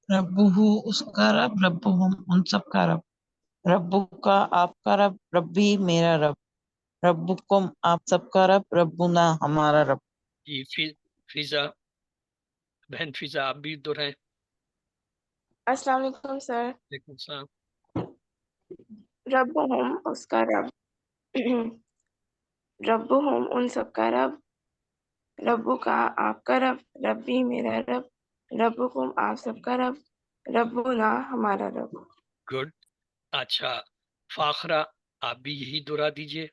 ربہ اس کا رب، ربہم ان سب کا رب، ربو کا آپ کا رب، ربی میرا رب، ربکم آپ سب کا رب، ربنا ہمارا رب. جی فضا، بہن فضا آپ بھی دہرائیں. السلام علیکم سر. وعلیکم السلام. ربہم اس کا رب، ربہم ان سب کا رب، ربو کا آپ کا رب، ربی میرا رب، ربکم آپ سب کا رب، ربنا ہمارا رب. گڈ. اچھا فاخرہ آپ بھی یہی دہرا دیجئے.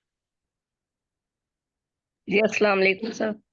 جی السلام علیکم سر.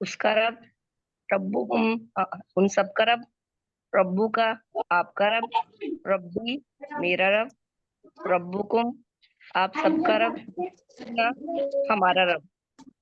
اس کا رب، ربکم ان سب کا رب، ربو کا آپ کا رب، ربی میرا رب، ربکم آپ سب کا رب، نا ہمارا رب.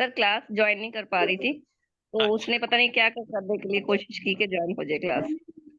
سر کلاس جوائن نہیں کر پا رہی تھی، تو اس نے پتہ نہیں کیا کرنے کے لیے کوشش کی کہ جوائن ہو جائے کلاس،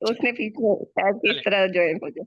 تو اس نے پیچھے شاید کہ اس طرح جوائن ہو جائے.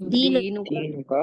دینوں کا دین کا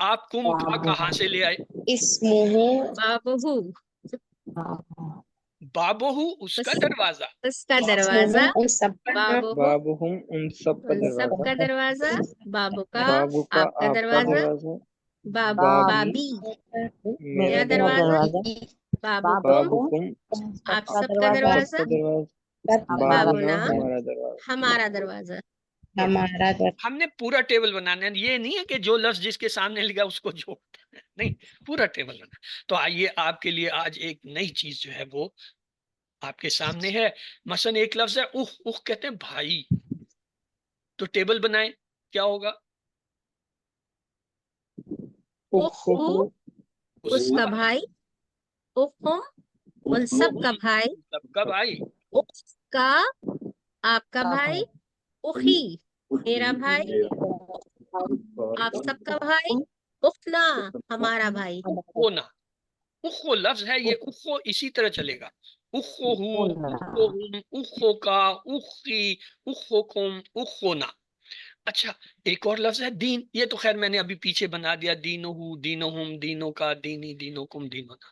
آپ کم کا کہاں سے لے آئے؟ اسمہ بابہو، بابہو اس کا دروازہ، اس کا دروازہ، اسمہ ان سب کا نام بابہو بابہم ان سب کا ان سب دروازہ، کا دروازہ، بابو کا بابو کا آپ کا آپ کا دروازہ، دروازہ، بابی میرا میرا دروازہ، بابکم بابکم آپ سب کا سب کا دروازہ، دروازہ، بابنا بابنا ہمارا دروازہ۔ ہمارا دروازہ۔ ہمارا در ہم نے پورا ٹیبل بنانا ہے، یہ نہیں ہے کہ جو لفظ جس کے سامنے لکھا اس کو جوڑتے ہیں، نہیں، پورا ٹیبل بنا۔ تو آئیے آپ کے لیے آج ایک نئی چیز جو ہے وہ آپ کے سامنے ہے۔ مثلا ایک لفظ ہے اخ، اخ کہتے ہیں بھائی، تو ٹیبل بنائیں، کیا ہوگا؟ اخو اس کا بھائی، اخم ان سب کا بھائی، سب کا بھائی، اخ کا آپ کا بھائی، اخی میرا بھائی، آپ سب کا بھائی، اخنا ہمارا بھائی۔ اخونا، اخو لفظ ہے یہ، اخو اسی طرح چلے گا، اخو ہوں، اخو ہم، اخو کا، اخی، اخوکم، اخونا۔ اچھا ایک اور لفظ ہے دین، یہ تو خیر میں نے ابھی پیچھے بنا دیا، دینہو، دینہم، دینوں کا، دینی، دینوکم، دینونا۔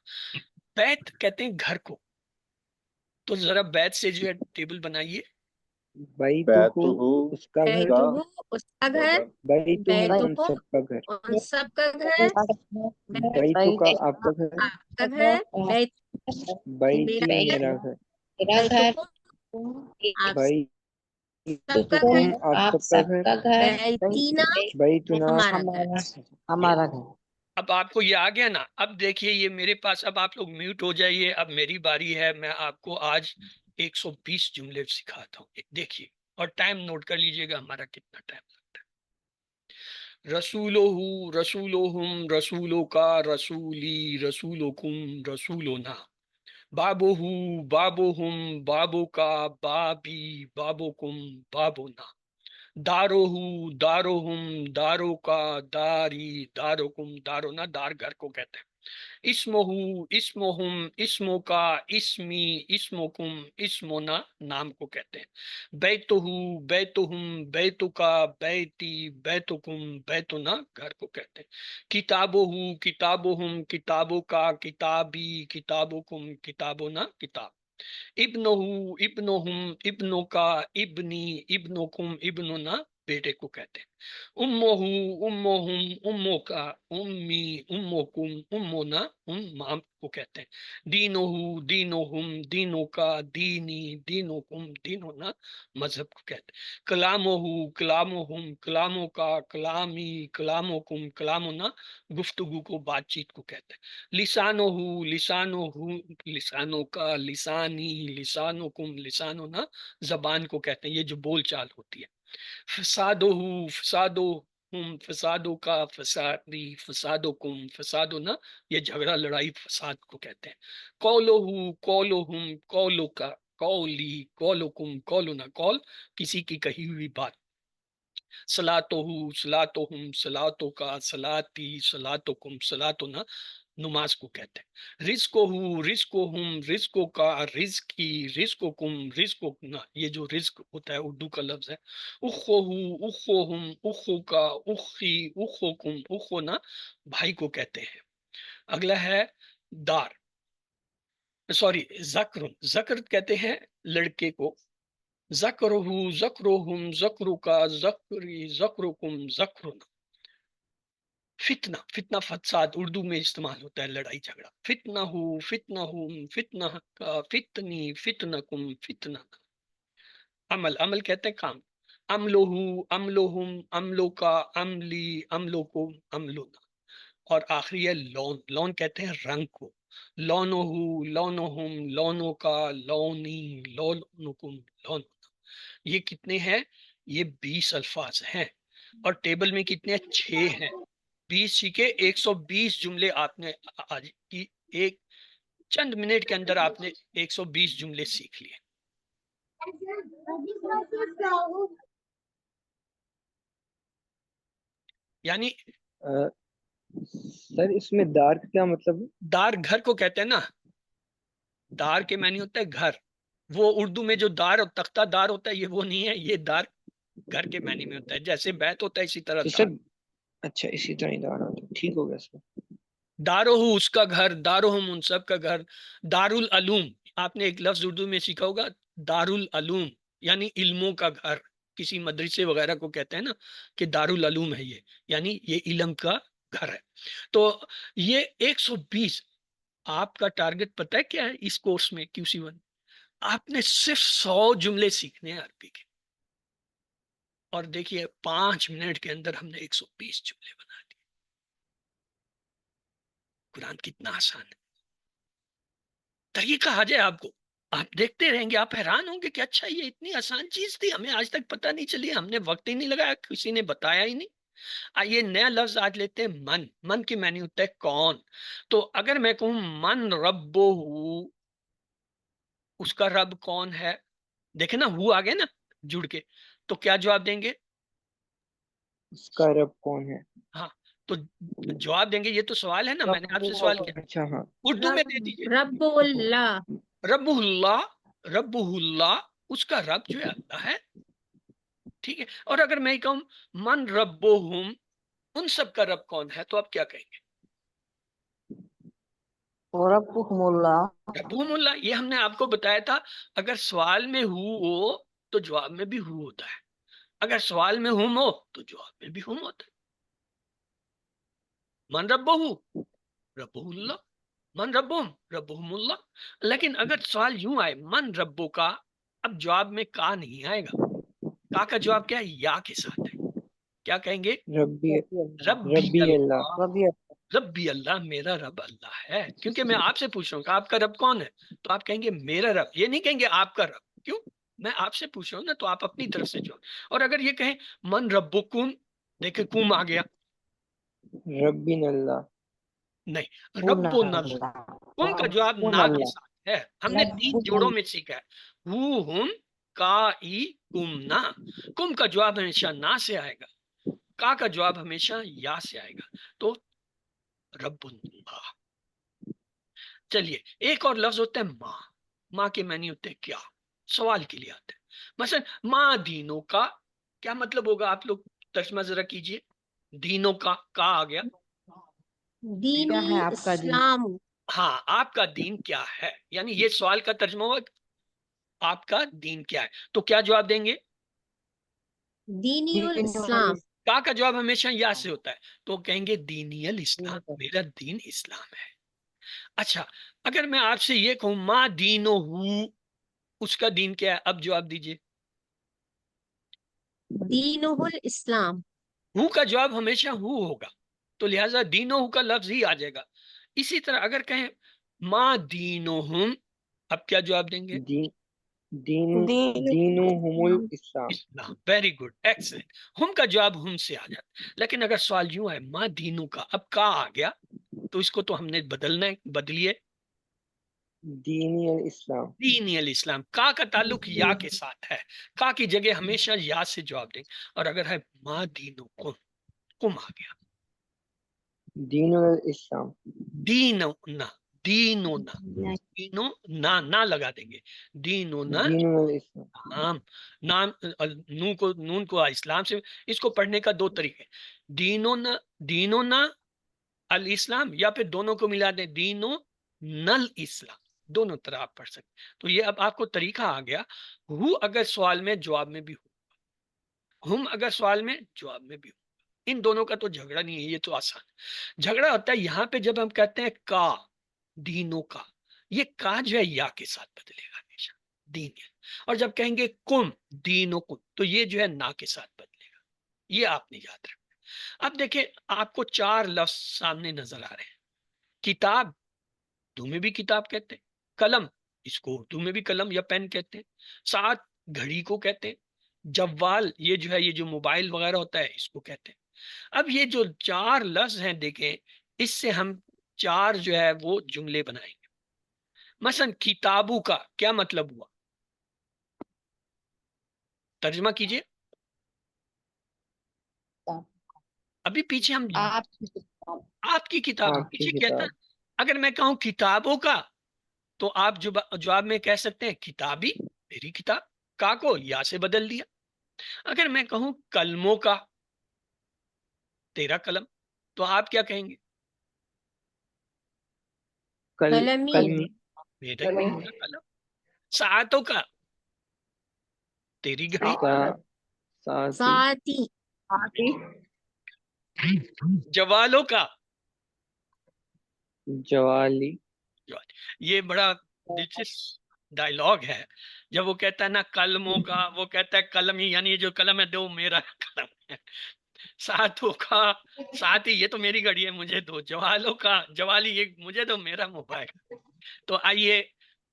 بیت کہتے ہیں گھر کو، تو ذرا بیت سے جو ہے ٹیبل بنائیے۔ بیتہو اس کا گھر، بیتہو اس کا گھر، بیتہم ان بیتہم سب کا گھر، ان سب کا گھر، بیتو کا آپ کا گھر، آپ کا گھر، بیت بیتی میرا میرا گھر، میرا گھر، بیتکم آپ سب کا بیتکم گھر، آپ آپ سب کا سب گھر، کا گھر، بیتینا بیتنا ہمارا گھر۔ ہمارا گھر۔ اب آپ کو یہ آ گیا نا؟ اب دیکھیے یہ میرے پاس، اب آپ لوگ میوٹ ہو جائیے، اب میری باری ہے، میں آپ کو آج 120 جملے سکھاتا ہوں، دیکھیے اور ٹائم نوٹ کر لیجئے گا ہمارا کتنا ٹائم لگتا ہے۔ رسولہ، رسولہم، رسولوں کا، رسولی، رسولکم، رسولنا۔ بابو، بابوہم، بابو کا، بابی، بابوکم، بابونا۔ دارو، داروہم، دارو کا، داری، داروکم، دارونا، دار گھر کو کہتے ہیں۔ اسمہ، اسمہم، اسمو کا، اسمی، اسمکم، اسمونا، نام کو کہتے ہیں۔ بیتہ، بیتہم، بیتو کا، بیتی، بیتکم، بیتونا، گھر کو کہتے ہیں۔ کتابہ، کتابہم، کتابوں کا، کتابی، کتابکم، کتابونا، کتاب۔ ابنہ، ابنہم، ابنوں کا، ابنی، ابنکم، ابننا، بیٹے کو کہتے ہیں۔ امہ، امہم، اموں کا، امی، امکم، امونا، ماں کو کہتے ہیں۔ دینہ، دینہم، دینوں کا، دینی، دینکم، دینونا، مذہب کو کہتے ہیں۔ کلامہ، کلامہم، کلاموں کا، کلامی، کلامکم، کلامونا، گفتگو کو، بات چیت کو کہتے ہیں۔ لسانہ، لسانہ، لسانوں کا، لسانی، لسانکم، لسانونا، زبان کو کہتے ہیں، یہ جو بول چال ہوتی ہے۔ فسادہ، فسادہم، فسادوں کا، فسادی، فسادکم، فسادونا، یہ جھگڑا لڑائی فساد کو کہتے ہیں۔ قولہ، قولہم، قولوں کا، قولی، قولکم، قولونا، قول کسی کی کہی ہوئی بات۔ صلاتہ، صلاتہم، صلاتوں کا، صلاتی، صلاتکم، صلاتونا، نماز کو کہتے ہیں۔ رزقہ، رزقہم، رزقوں کا، رزقی، رزقکم، رزقنا، یہ جو رزق ہوتا ہے اردو کا لفظ ہے۔ اخہ، اخوہم، اخو کا، اخی، اخوکم، اخونا، بھائی کو کہتے ہیں۔ اگلا ہے دار، سوری ذکر، ذکر کہتے ہیں لڑکے کو۔ ذکرہ، ذکرہم، ذکروں کا، ذکری، ذکرکم، ذکرنا۔ فتنہ، فتنہ فساد اردو میں استعمال ہوتا ہے، لڑائی جھگڑا۔ فتنہ ہو، فتنہ ہم، فتنہ کا، فتنی، فتنکم، فتنہ۔ عمل، عمل کہتے ہیں کام۔ عملہ، عملہم، عملوں کا، عملی، عملکم، عملونا۔ اور آخری ہے لون، لون کہتے ہیں رنگ کو۔ لونہ، لونہم، لونوں کا، لونی، لونکم، لونونا۔ یہ کتنے ہیں؟ یہ 20 الفاظ ہیں، اور ٹیبل میں کتنے؟ 6 ہیں۔ 20 سیکھے، 120 جملے آپ نے آج کی ایک چند منٹ کے اندر آپ نے 120 جملے سیکھ لیے۔ یعنی سر اس میں دار کا کیا مطلب ہے؟ دار گھر کو کہتے ہیں نا، دار کے معنی ہوتا ہے گھر، وہ اردو میں جو دار اور تختہ دار ہوتا ہے یہ وہ نہیں ہے، یہ دار گھر کے معنی میں ہوتا ہے، جیسے بیت ہوتا ہے اسی طرح تو دار۔ سر اچھا اسی طرح ہی دارا تو ٹھیک ہو گیا اس میں. داروہ اس کا گھر، داروہم ان سب کا گھر. دارالعلوم آپ نے ایک لفظ اردو میں سیکھا ہوگا، دارالعلوم یعنی علموں کا گھر. کسی مدرسے وغیرہ کو کہتے ہیں نا کہ دارالعلوم ہے یہ، یعنی یہ علم کا گھر ہے. تو یہ 120 آپ کا ٹارگٹ پتہ ہے کیا ہے اس کورس میں QC1؟ آپ نے صرف 100 جملے سیکھنے ہیں عربی کے، اور دیکھیے 5 منٹ کے اندر ہم نے 120 جملے بنا دیے. قرآن کتنا آسان ہے. طریقہ آ جائے آپ کو، آپ دیکھتے رہیں گے، آپ حیران ہوں گے کہ اچھا یہ اتنی آسان چیز تھی، ہمیں آج تک پتہ نہیں چلی، ہم نے وقت ہی نہیں لگایا، کسی نے بتایا ہی نہیں. آئیے نیا لفظ آج لیتے ہیں، من. من کی معنی ہوتا ہے کون. تو اگر میں کہوں من ربہ، اس کا رب کون ہے، دیکھیں نا وہ آگے نا جڑ کے، تو کیا جواب دیں گے؟ اس کا رب کون ہے؟ ہاں تو جواب دیں گے، یہ تو سوال ہے نا، میں نے آپ سے سوال کیا، اچھا ہاں. اردو میں دے دیجئے. رب اللہ. رب اللہ، رب اللہ، اس کا رب جو ہے اللہ ہے. ٹھیک ہے. اور اگر میں کہوں من ربہم، ان سب کا رب کون ہے، تو آپ کیا کہیں گے؟ ربکم اللہ. ربہم اللہ. یہ ہم نے آپ کو بتایا تھا، اگر سوال میں ہو تو جواب میں بھی ہو ہوتا ہے، اگر سوال میں ہم ہو تو جواب میں بھی ہم ہوتا ہے. من ربہ، ربہ اللہ، من ربہم، ربہم اللہ. لیکن اگر سوال یوں آئے من ربو کا، اب جواب میں کا نہیں آئے گا. کا کا جواب کیا ہے؟ یا کے ساتھ ہے. کیا کہیں گے؟ ربی ربی اللہ. اللہ، ربی اللہ، میرا رب اللہ ہے. کیونکہ میں آپ سے پوچھ رہا ہوں کہ آپ کا رب کون ہے، تو آپ کہیں گے میرا رب، یہ نہیں کہیں گے آپ کا رب. کیوں؟ میں آپ سے پوچھ رہا ہوں نا، تو آپ اپنی طرف سے جو. اور اگر یہ کہیں من ربکم، دیکھیں کم آ گیا، ربین اللہ. نہیں، رب اللہ. کم کا جواب نا کے ساتھ ہے. ہم نے 3 جوڑوں میں سیکھا ہے، ہو ہم کا ای کم نا. کم کا جواب ہمیشہ نا سے آئے گا، کا جواب ہمیشہ یا سے آئے گا. تو رب اللہ. چلیے ایک اور لفظ ہوتا ہے ماں. ماں کے معنی ہوتے ہیں کیا، سوال کے لیے آتے ہیں. مثلا ماں دینوں کا، کیا مطلب ہوگا؟ آپ لوگ ترجمہ ذرا کیجئے. دینوں کا آ گیا. دینی اسلام. ہاں، آپ کا دین کیا ہے، یعنی یہ سوال کا ترجمہ ہوا آپ کا دین کیا ہے. تو کیا جواب دیں گے؟ دینی الاسلام. کا جواب ہمیشہ یا سے ہوتا ہے، تو کہیں گے دینی الاسلام، میرا دین اسلام ہے. اچھا اگر میں آپ سے یہ کہوں ما دینو ہو، اس کا دین کیا ہے، اب جواب دیجئے. دینہ الاسلام. ہو کا جواب ہمیشہ ہو ہوگا، تو لہٰذا دینو ہو کا لفظ ہی آ جائے گا. اسی طرح اگر کہیں ما دینہم، اب کیا جواب دیں گے؟ دینہم الاسلام. اسلام. Very good, excellent. ہم کا جواب ہم سے آ جاتا. لیکن اگر سوال یوں ہے ما دینو کا، اب کا آ گیا، تو اس کو تو ہم نے بدلنا ہے، بدلیے. دینی الاسلام. دینی الاسلام. کا تعلق یا کے ساتھ ہے، کا کی جگہ ہمیشہ یا سے جواب دیں. اور اگر ہے ما دینو کم آ گیا، دین الاسلام. دینو نہ، دینو نہ، دینو نہ لگا دیں گے. دینو نہ دین الاسلام. نام، نام نون کو اسلام سے، اس کو پڑھنے کا 2 طریقے، دینو نہ الاسلام، یا پھر دونوں کو ملا دیں دینو نل اسلام. دونوں طرح آپ پڑھ سکتے. تو یہ اب آپ کو طریقہ آ گیا. ہو اگر سوال میں جواب میں بھی ہو، ہم اگر سوال میں جواب میں بھی ہو. ان دونوں کا تو جھگڑا نہیں ہے، یہ تو آسان ہے. جھگڑا ہوتا ہے یہاں پہ جب ہم کہتے ہیں کا، دینوں کا، یہ کا جو ہے یا کے ساتھ بدلے گا ہمیشہ، دین ہے. اور جب کہیں گے کم دینوں کم، تو یہ جو ہے نا کے ساتھ بدلے گا. یہ آپ نے یاد رکھنا. اب دیکھیں آپ کو 4 لفظ سامنے نظر آ رہے ہیں. کتاب، اردو میں بھی کتاب کہتے ہیں. قلم، اس کو اردو میں بھی قلم یا پین کہتے ہیں. ساتھ گھڑی کو کہتے ہیں. جوال، یہ جو ہے یہ جو موبائل وغیرہ ہوتا ہے اس کو کہتے ہیں. اب یہ جو 4 لفظ ہیں دیکھیں، اس سے ہم 4 جو ہے وہ جملے بنائیں گے. مثلا کتابوں کا کیا مطلب ہوا، ترجمہ کیجئے. ابھی پیچھے ہم آپ کی کتاب آپ کی پیچھے کہتا کتاب. ہے. اگر میں کہوں کتابوں کا، تو آپ جواب میں کہہ سکتے ہیں کتابی، میری کتاب. کا کو یا سے بدل دیا. اگر میں کہوں کلموں کا، تیرا قلم. تو آپ کیا کہیں گے؟ قلمی. قلمی. میرا قلم. ساعتوں کا؟ تیری گھڑی. ساعتی. ساعتی. آتی. جوالوں کا؟ جوالی. یہ بڑا دلچسپ ڈائلاگ ہے جب وہ کہتا ہے نا قلموں کا، وہ کہتا ہے قلم ہی، یعنی جو قلم ہے دو میرا قلم ہے. ساتھوں کا، ساتھی یہ تو میری گھڑی ہے مجھے دو. جوالوں کا، جوالی یہ مجھے دو میرا موبائل. تو آئیے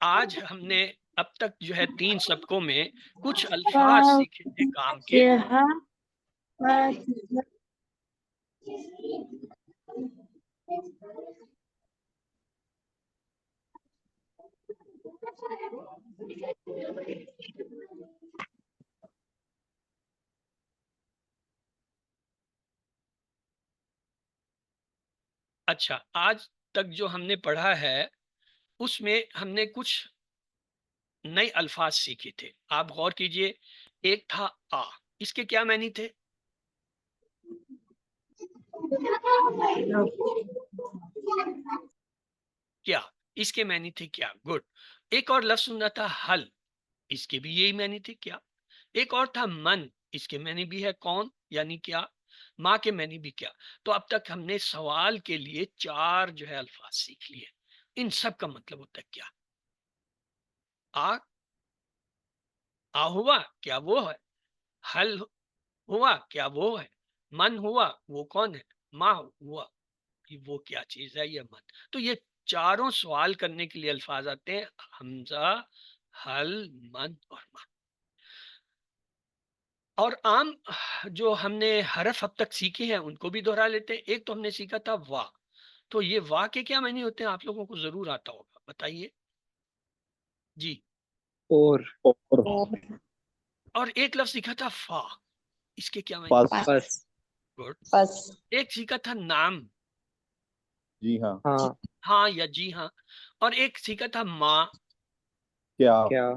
آج ہم نے اب تک جو ہے 3 سبقوں میں کچھ الفاظ سیکھے تھے کام کے. اچھا، آج تک جو ہم نے پڑھا ہے اس میں ہم نے کچھ نئے الفاظ سیکھے تھے. آپ غور کیجئے. ایک تھا آ، اس کے کیا معنی تھے؟ کیا اس کے معنی تھے کیا؟ گڈ. ایک اور لفظ سننا تھا حل، اس کے بھی یہی معنی تھے کیا. ایک اور تھا من، اس کے معنی بھی ہے کون، یعنی کیا. ماں کے معنی بھی کیا. تو اب تک ہم نے سوال کے لیے 4 جو ہے الفاظ سیکھ لیے. ان سب کا مطلب ہوتا ہے کیا. آ ہوا کیا وہ ہے، حل ہوا کیا وہ ہے، من ہوا وہ کون ہے، ماں ہوا وہ کیا چیز ہے، یہ من. تو یہ چاروں سوال کرنے کے لیے الفاظ آتے ہیں، حمزہ، حل، من اور ماں. اور عام جو ہم نے حرف اب تک سیکھے ہیں ان کو بھی دہرا لیتے ہیں. ایک تو ہم نے سیکھا تھا وا. تو یہ وا کے کیا معنی ہوتے ہیں آپ لوگوں کو ضرور آتا ہوگا، بتائیے جی. اور. اور ایک لفظ سیکھا تھا فا، اس کے کیا معنی؟ پس. گڈ. پس. ایک سیکھا تھا نام، جی ہاں. ہاں. ہاں یا جی ہاں. اور ایک سیکھا تھا ماں. کیا. کیا.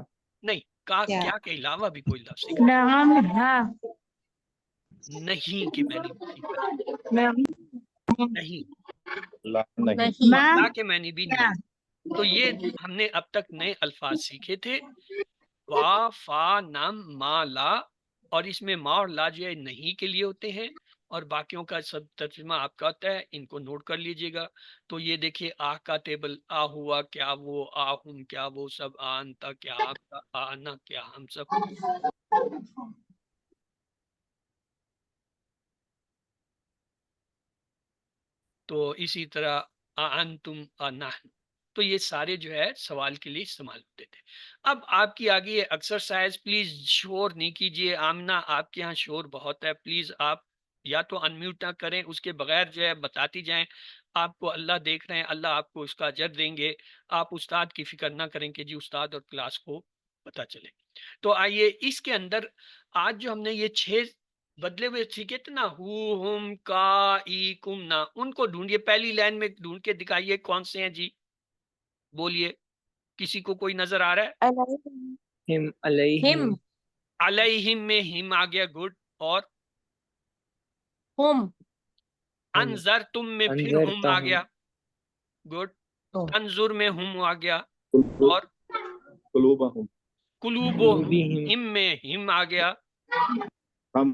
نہیں، کیا. کیا کے علاوہ بھی کوئی لفظ سیکھا. نعم. ہاں. نہیں کے معنی بھی سیکھا تھا. نعم. نہیں. نہیں. نہیں. ما. لا کے معنی بھی نہیں. تو یہ ہم نے اب تک نئے الفاظ سیکھے تھے، وا، فا، نم، ما، لا. اور اس میں ما اور لا جو ہے نہیں کے لیے ہوتے ہیں، اور باقیوں کا سب ترجمہ آپ کا ہوتا ہے. ان کو نوٹ کر لیجئے گا. تو یہ دیکھیے آ کا ٹیبل، آ ہوا کیا وہ، آ ہم کیا وہ سب، آ انتا کیا آپ کا، آنا کیا ہم سب. تو اسی طرح انتم، نحن. تو یہ سارے جو ہے سوال کے لیے استعمال ہوتے تھے. اب آپ کی آگے ایکسرسائز، پلیز شور نہیں کیجیے. آمنہ آپ کے ہاں شور بہت ہے، پلیز آپ یا تو انمیوٹ نہ کریں، اس کے بغیر جو ہے بتاتی جائیں. آپ کو اللہ دیکھ رہے ہیں، اللہ آپ کو اس کا اجر دیں گے. آپ استاد کی فکر نہ کریں کہ جی استاد اور کلاس کو پتہ چلے. تو آئیے اس کے اندر آج جو ہم نے یہ 6 بدلے ہوئے سیکھے تھے نا، ہو، ہم، کا، ای، کم، نا، ان کو ڈھونڈیے. پہلی لائن میں ڈھونڈ کے دکھائیے کون سے ہیں جی، بولیے. کسی کو کوئی نظر آ رہا ہے؟ ہم. علیہم. ہم. علیہم میں ہم آ گیا. گڈ. اور ہم. انذر تم میں پھر انذر ہم آ گیا. گڈ. انظر میں ہم آ گیا. اور قلوبہم. قلوبہم، ہم میں ہم آ گیا. ہم. ہم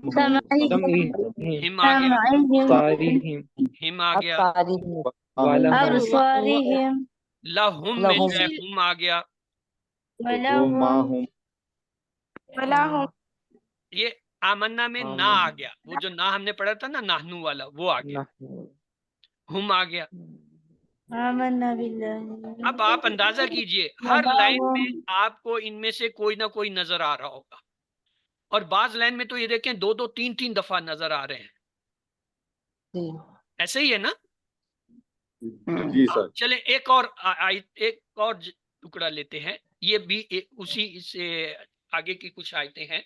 آ گیا. ساریہم. ہم آ گیا. ولہم. أبصارهم لہم میں جو ہے ہم آ گیا. ولهم ولا یہ آمنا میں نہ آ گیا. وہ جو نہ ہم نے پڑھا تھا نا نحنو والا، وہ آ گیا. نحن. ہم آ گیا. آمنا بالله اب آپ اندازہ کیجئے ہر لائن میں آپ کو ان میں سے کوئی نہ کوئی نظر آ رہا ہوگا، اور بعض لائن میں تو یہ دیکھیں 2 3 دفعہ نظر آ رہے ہیں. ایسے ہی ہے نا؟ جی سر. چلیں ایک اور ٹکڑا لیتے ہیں. یہ بھی اسی سے آگے کی کچھ آیتیں ہیں.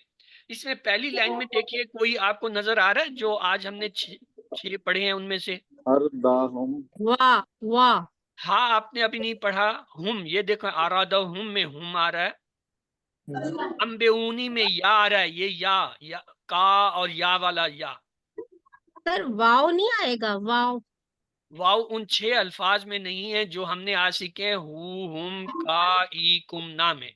اس میں پہلی لائن میں دیکھیے کوئی آپ کو نظر آ رہا ہے جو آج ہم نے 6 پڑھے ہیں ان میں سے؟ ارداہم. وا. وا. ہاں آپ نے ابھی نہیں پڑھا. ہم، یہ دیکھو آرادہ ہم میں ہم آ رہا ہے. امبیونی میں یا آ رہا ہے. یہ یا کا اور یا والا یا. سر واو نہیں آئے گا، واو واو ان 6 الفاظ میں نہیں ہے جو ہم نے آج سیکھے ہو، ہم، کا، ای، کم، نا میں.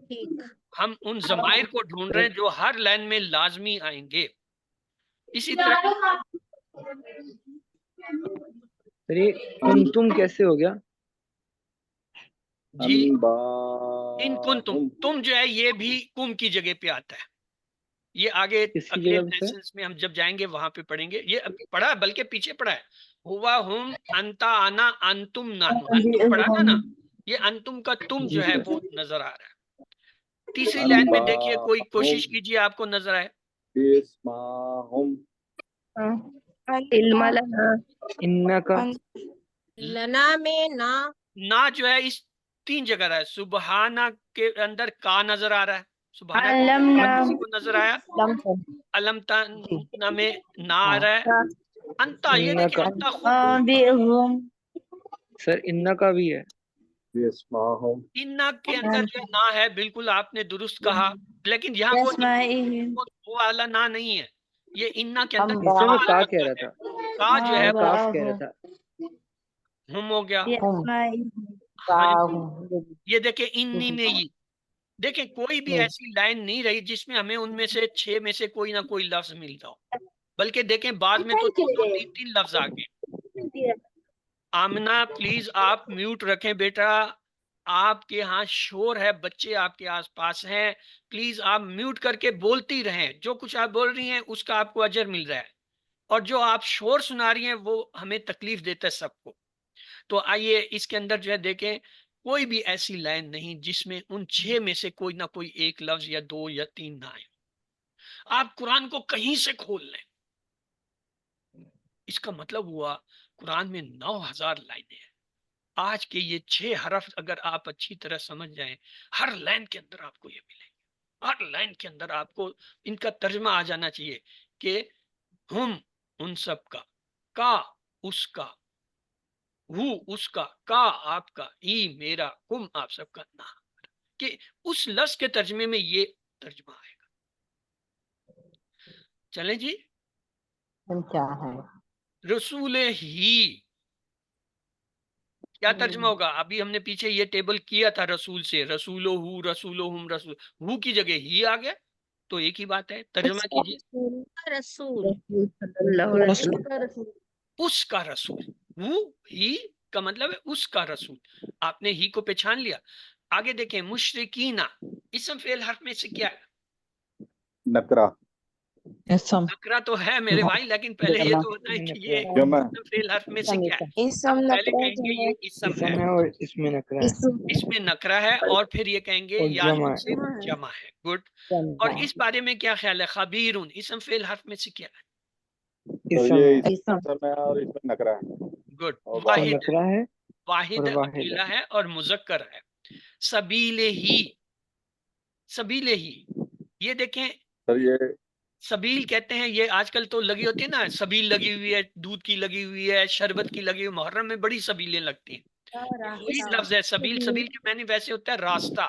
ٹھیک. ہم ان ضمائر کو ڈھونڈ رہے ہیں جو ہر لائن میں لازمی آئیں گے. اسی طرح سر یہ کنتم کیسے ہو گیا؟ جی انباء ان کن تم جو ہے یہ بھی کم کی جگہ پہ آتا ہے. یہ آگے کس کی اگلے جگہ پہ سر؟ لیسنس میں ہم جب جائیں گے وہاں پہ پڑھیں گے. یہ پڑھا ہے بلکہ پیچھے پڑھا ہے. ہوا، ہم، انتا، انا، انتم، نحن. انتم پڑھا تھا نا. یہ انتم کا تم جی جو ہے سر. وہ نظر آ رہا ہے. تیسری لائن میں دیکھیے، کوئی کوشش انباءہم کیجیے آپ کو نظر آئے. باسماہم علم لنا ان کا لنا میں نا، نا جو ہے اس 3 جگہ رہا ہے. سبحانہ کے اندر کا نظر آ رہا ہے. سبحانہ علمنا کا کسی کو نظر آیا؟ علم تنا میں نا آ رہا ہے. انتا، یہ ان دیکھیں کا انتا خود بهم سر ان کا بھی ہے. باسماہم انا کے اندر جو نا ہے، بالکل آپ نے درست کہا. لیکن یہاں وہ بأسمائهم وہ والا نا نہیں ہے. یہ انا کے اندر اس سے میں کا الگ کہہ رہا ہے. تھا. کا جو ہے میں وہ کاف کہہ رہا تھا. ہم ہو گیا. بأسمائهم ہاں جی. یہ دیکھیں انی میں ہی دیکھیں کوئی بھی ایسی لائن نہیں رہی جس میں ہمیں ان میں سے 6 میں سے کوئی نہ کوئی لفظ ملتا ہو. بلکہ دیکھیں بعد میں تو 2 3 لفظ آ گئے. آمنہ پلیز آپ میوٹ رکھیں بیٹا. آپ کے ہاں شور ہے، بچے آپ کے آس پاس ہیں. پلیز آپ میوٹ کر کے بولتی رہیں. جو کچھ آپ بول رہی ہیں اس کا آپ کو اجر مل رہا ہے، اور جو آپ شور سنا رہی ہیں وہ ہمیں تکلیف دیتا ہے سب کو. تو آئیے اس کے اندر جو ہے دیکھیں کوئی بھی ایسی لائن نہیں جس میں ان 6 میں سے کوئی نہ کوئی ایک لفظ یا 2 یا 3 نہ آئے. آپ قرآن کو کہیں سے کھول لیں، اس کا مطلب ہوا قرآن میں 9000 لائنیں ہیں. آج کے یہ 6 حرف اگر آپ اچھی طرح سمجھ جائیں، ہر لائن کے اندر آپ کو یہ ملیں گے. ہر لائن کے اندر آپ کو ان کا ترجمہ آ جانا چاہیے کہ ہم ان سب کا اس کا، وہ اس کا آپ کا، ای میرا، کم آپ سب کا، نہ کہ اس لفظ کے ترجمے میں یہ ترجمہ آئے گا. چلیں جی. کیا ہے رسول ہی کیا ترجمہ ہوگا؟ ابھی ہم نے پیچھے یہ ٹیبل کیا تھا رسول سے. رسولو ہو، رسولو ہم، رسول ہو کی جگہ ہی آ گیا تو ایک ہی بات ہے. ترجمہ کیجیے. رسول صلی اللہ علیہ وسلم اس کا رسول. وہ ہی کا مطلب ہے اس کا رسول. آپ نے ہی کو پہچان لیا. آگے دیکھیں مشرکینہ اسم فعل حرف میں سے کیا ہے؟ نکرا اسم نکرا تو ہے میرے بھائی، لیکن پہلے یہ تو ہوتا ہے کہ یہ جمع اسم فعل حرف میں سے کیا ہے. اسم ہم پہلے نکرہ کہیں گے یہ اسم ہے، اسم ہے اور اس میں نکرہ ہے اس میں نکرہ ہے، اور پھر یہ کہیں گے اور یا جمع سے ہے. جمع ہے. گڈ. اور اس بارے میں کیا خیال ہے؟ خبیرون اسم فعل حرف میں سے کیا ہے؟ تو اسم یہ ہے. اسم ہے اور اس میں نکرا ہے گڈ. اور اسم واحد نکرہ ہے واحد اور واحد اکیلا ہے. ہے اور مذکر ہے. سبیل ہی، سبیل ہی یہ دیکھیں سر. یہ سبیل کہتے ہیں، یہ آج کل تو لگی ہوتی ہے نا، سبیل لگی ہوئی ہے، دودھ کی لگی ہوئی ہے، شربت کی لگی ہوئی. محرم میں بڑی سبیلیں لگتی ہیں. وہی لفظ ہے سبیل. سبیل کے معنی ویسے ہوتا ہے راستہ،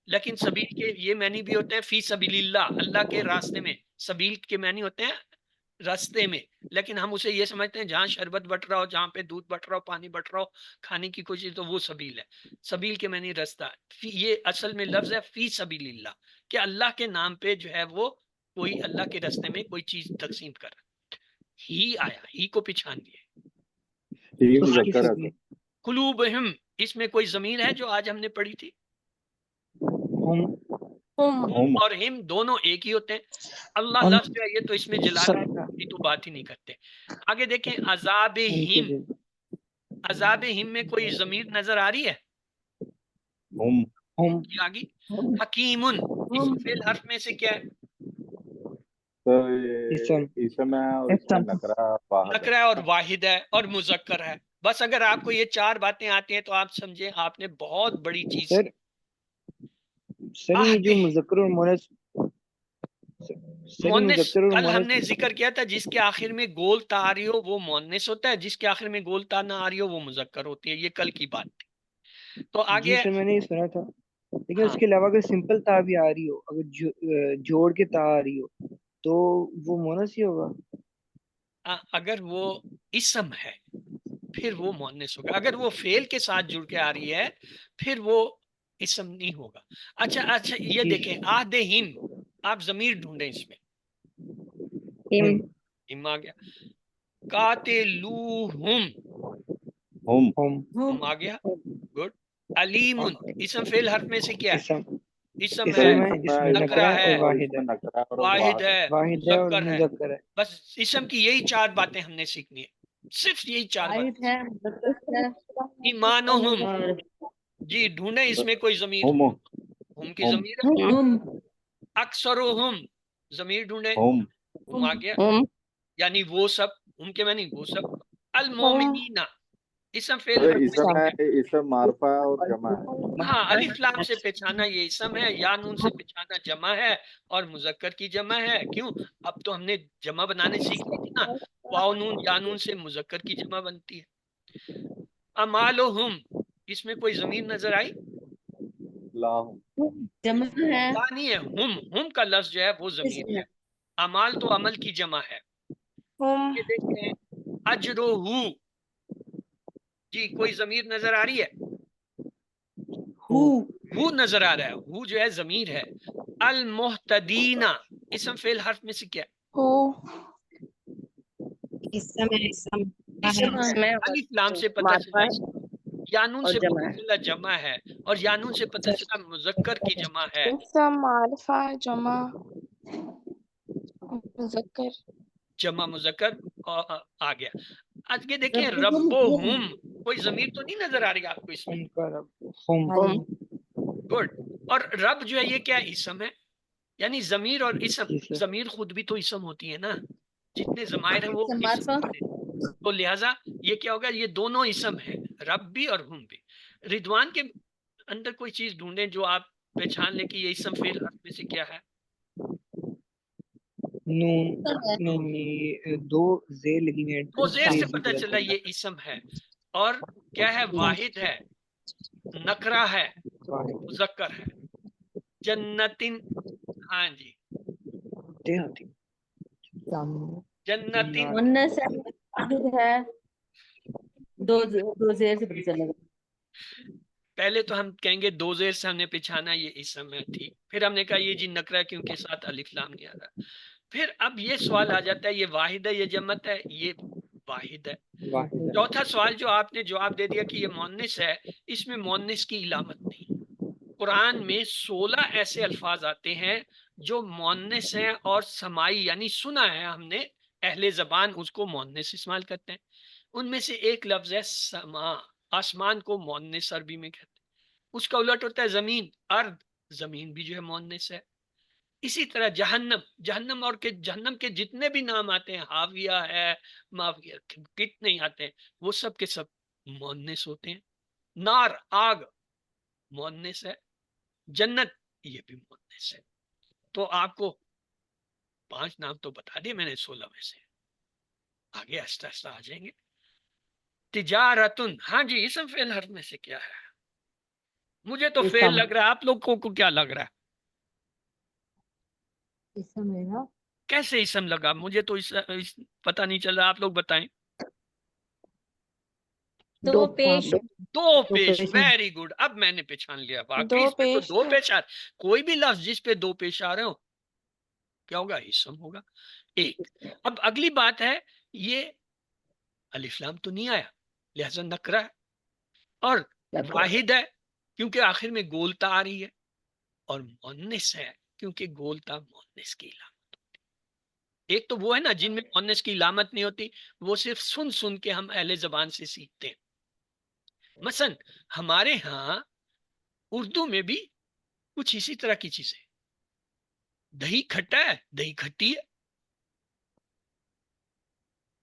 لیکن سبیل کے یہ معنی بھی ہوتے ہیں فی سبیل اللہ، اللہ کے راستے میں. سبیل کے معنی ہوتے ہیں راستے میں، لیکن ہم اسے یہ سمجھتے ہیں جہاں شربت بٹ رہا ہو، جہاں پہ دودھ بٹ رہا ہو، پانی بٹ رہا ہو، کھانے کی کوئی چیز، تو وہ سبیل ہے. سبیل کے معنی راستہ. یہ اصل میں لفظ ہے فی سبیل اللہ، کہ اللہ کے نام پہ جو ہے وہ کوئی اللہ کے راستے میں کوئی چیز تقسیم کر رہا. ہی آیا، ہی کو پہچان لیے. یہ اس کی مذکر ہے سبیل قلوبہم اس میں کوئی ضمیر ہے جو آج ہم نے پڑھی تھی؟ ہم ہم اور ہم دونوں ایک ہی ہوتے ہیں. اللہ ان لفظ جو ہے یہ تو اس میں جلالت کی تو بات ہی نہیں کرتے. آگے دیکھیں عذاب ان کے ہم. دل. عذاب ہم میں کوئی ضمیر نظر آ رہی ہے؟ ہم ہم آگی حکیمن اسم فعل حرف میں سے کیا ہے؟ تو یہ اسم اسم ہے اور اس میں نکرا واحد ہے. نکرہ اور واحد ہے اور مذکر ہے. بس اگر آپ کو یہ 4 باتیں آتی ہیں تو آپ سمجھیں آپ نے بہت بڑی چیز. سر. سر یہ جو مذکر اور مؤنث سر یہ مونس مذکر اور کل ہم نے مؤنث ذکر کیا تھا جس کے آخر میں گول تا آ رہی ہو وہ مونس ہوتا ہے، جس کے آخر میں گول تا نہ آ رہی ہو وہ مذکر ہوتی ہے. یہ کل کی بات تھی. تو جی آگے سر میں نے یہ سنا تھا، لیکن ہاں اس کے علاوہ اگر سمپل تا بھی آ رہی ہو، اگر جوڑ کے تا آ رہی ہو تو وہ مونس ہی ہوگا. اگر وہ اسم ہے پھر وہ مؤنث ہوگا، اگر وہ فعل کے ساتھ جڑ کے آ رہی ہے پھر وہ اسم نہیں ہوگا۔ اچھا یہ دیکھیں آہدہم، آپ ضمیر ڈھونڈیں اس میں، ہم آ گیا، قاتلوہم ہم آ گیا، گڈ، علیم اسم فعل حرف میں سے کیا ہے؟ اسم ہے، نکرہ ہے، واحد ہے، مذکر ہے، بس اسم کی یہی 4 باتیں ہم نے سیکھنی ہے، صرف یہی 4 باتیں۔ ایمانہم، جی ڈھونڈیں اس میں کوئی ضمیر، ہم کی ضمیر ہے، اکثرہم ضمیر ڈھونڈیں، ہم آ گیا، یعنی وہ سب، ہم کے معنی وہ سب، المومنین اسم فعل حرف میں سے کیا ہے؟ اسم معرفہ اور جمع ہے۔ ہاں الف لام سے پہچانا یہ اسم ہے، یا نون سے پہچانا جمع ہے، اور مذکر کی جمع ہے، کیوں؟ اب تو ہم نے جمع بنانے سیکھ لی تھی نا، واو نون یا نون سے مذکر کی جمع بنتی ہے۔ امالہم اس میں کوئی ضمیر نظر آئی؟ جمع ہے، لا نہیں ہے، ہم کا لفظ جو ہے وہ ضمیر ہے، امال تو عمل کی جمع ہے۔ یہ دیکھیں اجرہو، جی کوئی ضمیر نظر آ رہی ہے؟ وہ نظر آ رہا ہے، وہ جو ہے ضمیر ہے۔ المحتدین اسم فعل حرف میں سے کیا ہے؟ اسم ہے، اسم ہے، الف لام سے پتہ چلا یانون سے پتہ چلا جمع ہے، اور یانون سے پتہ چلا مذکر کی جمع ہے۔ اسم معرفہ جمع مذکر، جمع مذکر آ گیا۔ آگے دیکھیں ربہم، کوئی ضمیر تو نہیں نظر آ رہی آپ کو اس میں؟ گڈ، اور رب جو ہے یہ کیا اسم ہے؟ یعنی ضمیر اور اسم، ضمیر خود بھی تو اسم ہوتی ہے نا، جتنے ضمائر ہیں وہ اسم ہوتے ہیں، تو لہٰذا یہ کیا ہوگا، یہ دونوں اسم ہیں، رب بھی اور ہم بھی۔ رضوان کے اندر کوئی چیز ڈھونڈیں جو آپ پہچان لیں کہ یہ اسم فعل حرف میں سے کیا ہے؟ نون، دو زیر لگی ہیں، دو زیر سے پتہ چلا یہ اسم ہے، اور کیا ہے؟ واحد ہے، نکرہ ہے، مذکر ہے۔ جنتن، ہاں جی، جنتن مؤنث ہے، دو زیر سے پتہ چلے گا۔ پہلے تو ہم کہیں گے دو زیر سے ہم نے پہچانا یہ اسم ہے، ٹھیک، پھر ہم نے کہا یہ جی نکرہ کیونکہ ساتھ الف لام نہیں آ رہا، پھر اب یہ سوال آ جاتا ہے یہ واحد ہے، یہ جمع ہے، یہ واحد ہے۔ چوتھا سوال جو آپ نے جواب دے دیا کہ یہ مؤنث ہے، اس میں مؤنث کی علامت نہیں۔ قرآن میں 16 ایسے الفاظ آتے ہیں جو مؤنث ہیں اور سمائی یعنی سنا ہے ہم نے، اہل زبان اس کو مؤنث استعمال کرتے ہیں، ان میں سے ایک لفظ ہے سما، آسمان کو مؤنث عربی میں کہتے ہیں، اس کا الٹ ہوتا ہے زمین، ارض، زمین بھی جو ہے مؤنث ہے۔ اسی طرح جہنم، جہنم اور جہنم کے جتنے بھی نام آتے ہیں، حاویہ ہے، ماویہ، کتنے ہی آتے ہیں، وہ سب کے سب مؤنث ہوتے ہیں۔ نار، آگ، مؤنث ہے۔ جنت، یہ بھی مؤنث ہے۔ تو آپ کو 5 نام تو بتا دیے میں نے 16 میں سے، آگے آہستہ آہستہ آ جائیں گے۔ تجارتن، ہاں جی، اسم فعل حرف میں سے کیا ہے؟ مجھے تو فعل لگ رہا ہے، آپ لوگوں کو کیا لگ رہا ہے؟ اسم ہے نا، کیسے اسم لگا؟ مجھے تو پتہ نہیں چل رہا، آپ لوگ بتائیں۔ دو پیش، دو پیش، ویری گڈ، اب میں نے پہچان لیا، واقعی اس میں تو دو پیش آ، کوئی بھی لفظ جس پہ دو پیش آ رہے ہو کیا ہوگا؟ اسم ہوگا۔ ایک، اب اگلی بات ہے یہ الف لام تو نہیں آیا لہذا نکرہ ہے، اور واحد ہے کیونکہ آخر میں گولتا آ رہی ہے، اور مؤنث ہے کیونکہ گولتا مؤنث کی علامت ہوتی ہے۔ ایک تو وہ ہے نا جن میں مؤنث کی علامت نہیں ہوتی، وہ صرف سن سن کے ہم اہل زبان سے سیکھتے ہیں۔ مثلا ہمارے ہاں اردو میں بھی کچھ اسی طرح کی چیزیں، دہی کھٹا ہے، دہی کھٹی ہے،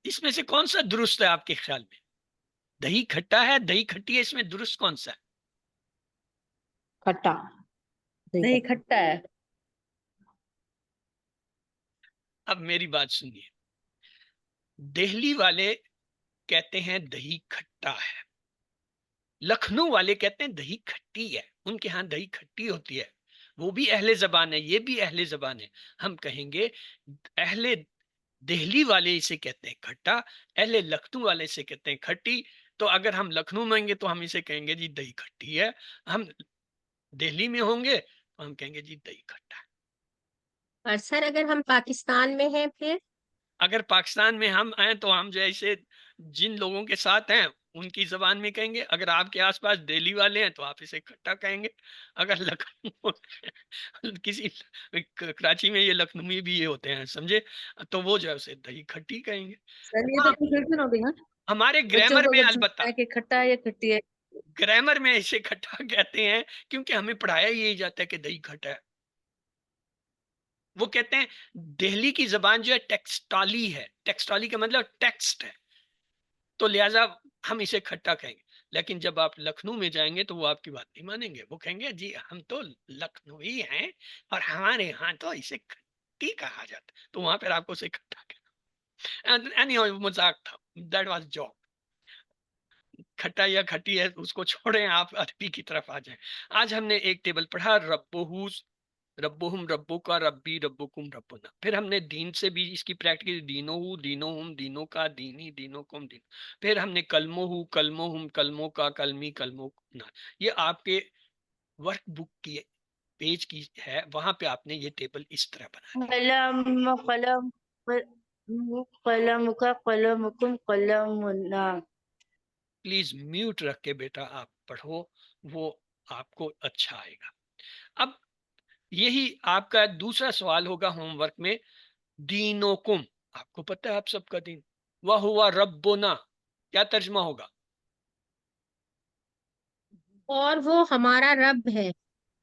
اس میں سے کون سا درست ہے آپ کے خیال میں؟ دہی کھٹا ہے، دہی کھٹی ہے، اس میں درست کون سا ہے؟ کھٹا، دہی کھٹا ہے۔ اب میری بات سنیے، دہلی والے کہتے ہیں دہی کھٹا ہے، لکھنؤ والے کہتے ہیں دہی کھٹی ہے، ان کے ہاں دہی کھٹی ہوتی ہے، وہ بھی اہل زبان ہے، یہ بھی اہل زبان ہے۔ ہم کہیں گے اہل دہلی والے اسے کہتے ہیں کھٹا، اہل لکھنؤ والے اسے کہتے ہیں کھٹی. تو اگر ہم لکھنؤ میں ہوں گے تو ہم اسے کہیں گے جی دہی کھٹی ہے، ہم دہلی میں ہوں گے تو ہم کہیں گے جی دہی کھٹا ہے. اور سر اگر ہم پاکستان میں ہیں پھر؟ اگر پاکستان میں ہم ہیں تو ہم جیسے جن لوگوں کے ساتھ ہیں ان کی زبان میں کہیں گے. اگر آپ کے آس پاس دہلی والے ہیں تو آپ اسے کھٹا کہیں گے. اگر لکھنؤ کسی کراچی میں یہ لکھنوی بھی یہ ہوتے ہیں سمجھے، تو وہ جو ہے اسے دہی کھٹی کہیں گے. سر یہ تو کنفیوژن ہو گئی نا ہمارے بچوں گرامر کو میں اگر البتہ سمجھانا ہے کہ کھٹا ہے یا کھٹی ہے. گرامر میں اسے کھٹا کہتے ہیں کیونکہ ہمیں پڑھایا یہی جاتا ہے کہ دہی کھٹا ہے. وہ کہتے ہیں دہلی کی زبان جو ہے ٹیکسٹالی ہے، ٹیکسٹالی کا مطلب ٹیکسٹ ہے، تو لہٰذا ہم اسے کھٹا کہیں گے. لیکن جب آپ لکھنؤ میں جائیں گے تو وہ آپ کی بات نہیں مانیں گے، وہ کہیں گے جی ہم تو لکھنوی ہیں اور ہمارے ہاں تو اسے کھٹی کہا جاتا ہے، تو وہاں پھر آپ کو اسے کھٹا کہنا. مذاق تھا، دیٹ واز جوک. کھٹا یا کھٹی ہے اس کو چھوڑیں، آپ عربی کی طرف آ جائیں. آج ہم نے ایک ٹیبل پڑھا ربوہوس، ربہم ربو کا، ربی ربکم ربنا. پھر ہم نے دین سے بھی اس کی پریکٹس، دینوں دینوں دینوں کا، دینی دینوں کم دین. پھر ہم نے کلموں کلموں کلموں کا، کلمی کلموں نا. یہ آپ کے ورک بک کی پیج کی ہے، وہاں پہ آپ نے یہ ٹیبل اس طرح بنا. قلم قلم قلم کا، قلمکم قلمنا. پلیز میوٹ رکھ کے بیٹا آپ پڑھو، وہ آپ کو اچھا آئے گا. اب یہی آپ کا دوسرا سوال ہوگا ہوم ورک میں، دینوکم، آپ کو پتہ ہے آپ سب کا دین، وَهُوَ ربنا، کیا ترجمہ ہوگا؟ اور وہ ہمارا رب ہے.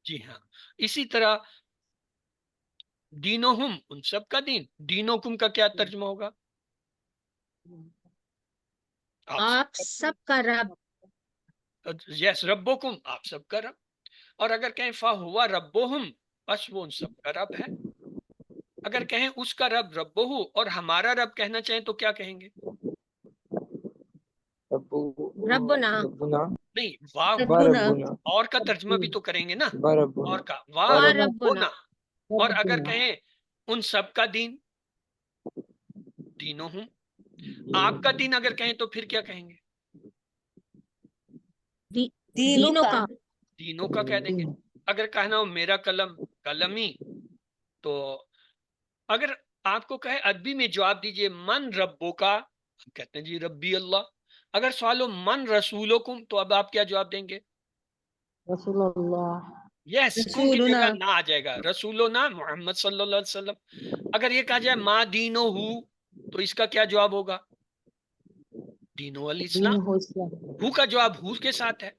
جی ہاں. اسی طرح دینوہم، ان سب کا دین، دینوکم کا کیا ترجمہ ہوگا؟ آپ سب کا رب. یس ربکم، آپ سب کا رب. اور اگر کہیں فَهُوَ ربہم، بس وہ ان سب کا رب ہے. اگر کہیں اس کا رب ربہو اور ہمارا رب کہنا چاہیں تو کیا کہیں گے؟ ربنا. ربنا نہیں، واہ ربنا. اور کا ترجمہ بھی تو کریں گے نا، وربنا اور کا واہ وربنا. ربنا. اور اگر کہیں ان سب کا دین، دینوں ہوں، آپ کا دین اگر کہیں تو پھر کیا کہیں گے؟ دینوں کا. دینوں کا کہہ دیں گے. اگر کہنا ہو میرا قلم قلمی، تو اگر آپ کو کہے ادبی میں جواب دیجئے من ربو کا، ہم کہتے ہیں جی ربی اللہ. اگر سوال ہو من رسولکم، تو اب آپ کیا جواب دیں گے؟ رسول اللہ. یس، کم کی رسولنا. جگہ نہ آ جائے گا، رسولنا محمد صلی اللہ علیہ وسلم. اگر یہ کہا جائے ما دینو ہو، تو اس کا کیا جواب ہوگا؟ دینو الاسلام. ہو کا جواب ہو کے ساتھ ہے.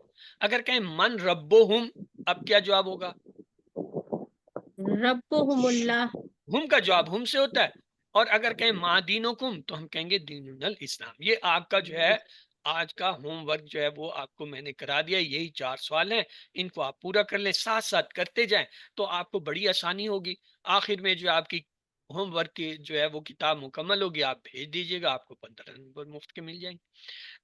اگر کہیں من ربہم، اب کیا جواب ہوگا؟ ربہم اللہ. ہم کا جواب ہم سے ہوتا ہے. اور اگر کہیں ما دینکم، تو ہم کہیں گے دین الاسلام. یہ آپ کا جو ہے آج کا ہوم ورک جو ہے وہ آپ کو میں نے کرا دیا. یہی 4 سوال ہیں، ان کو آپ پورا کر لیں، ساتھ ساتھ کرتے جائیں تو آپ کو بڑی آسانی ہوگی. آخر میں جو آپ کی ہوم ورک کی جو ہے وہ کتاب مکمل ہوگی، آپ بھیج دیجیے گا، آپ کو 15 نمبر مفت کے مل جائیں گے.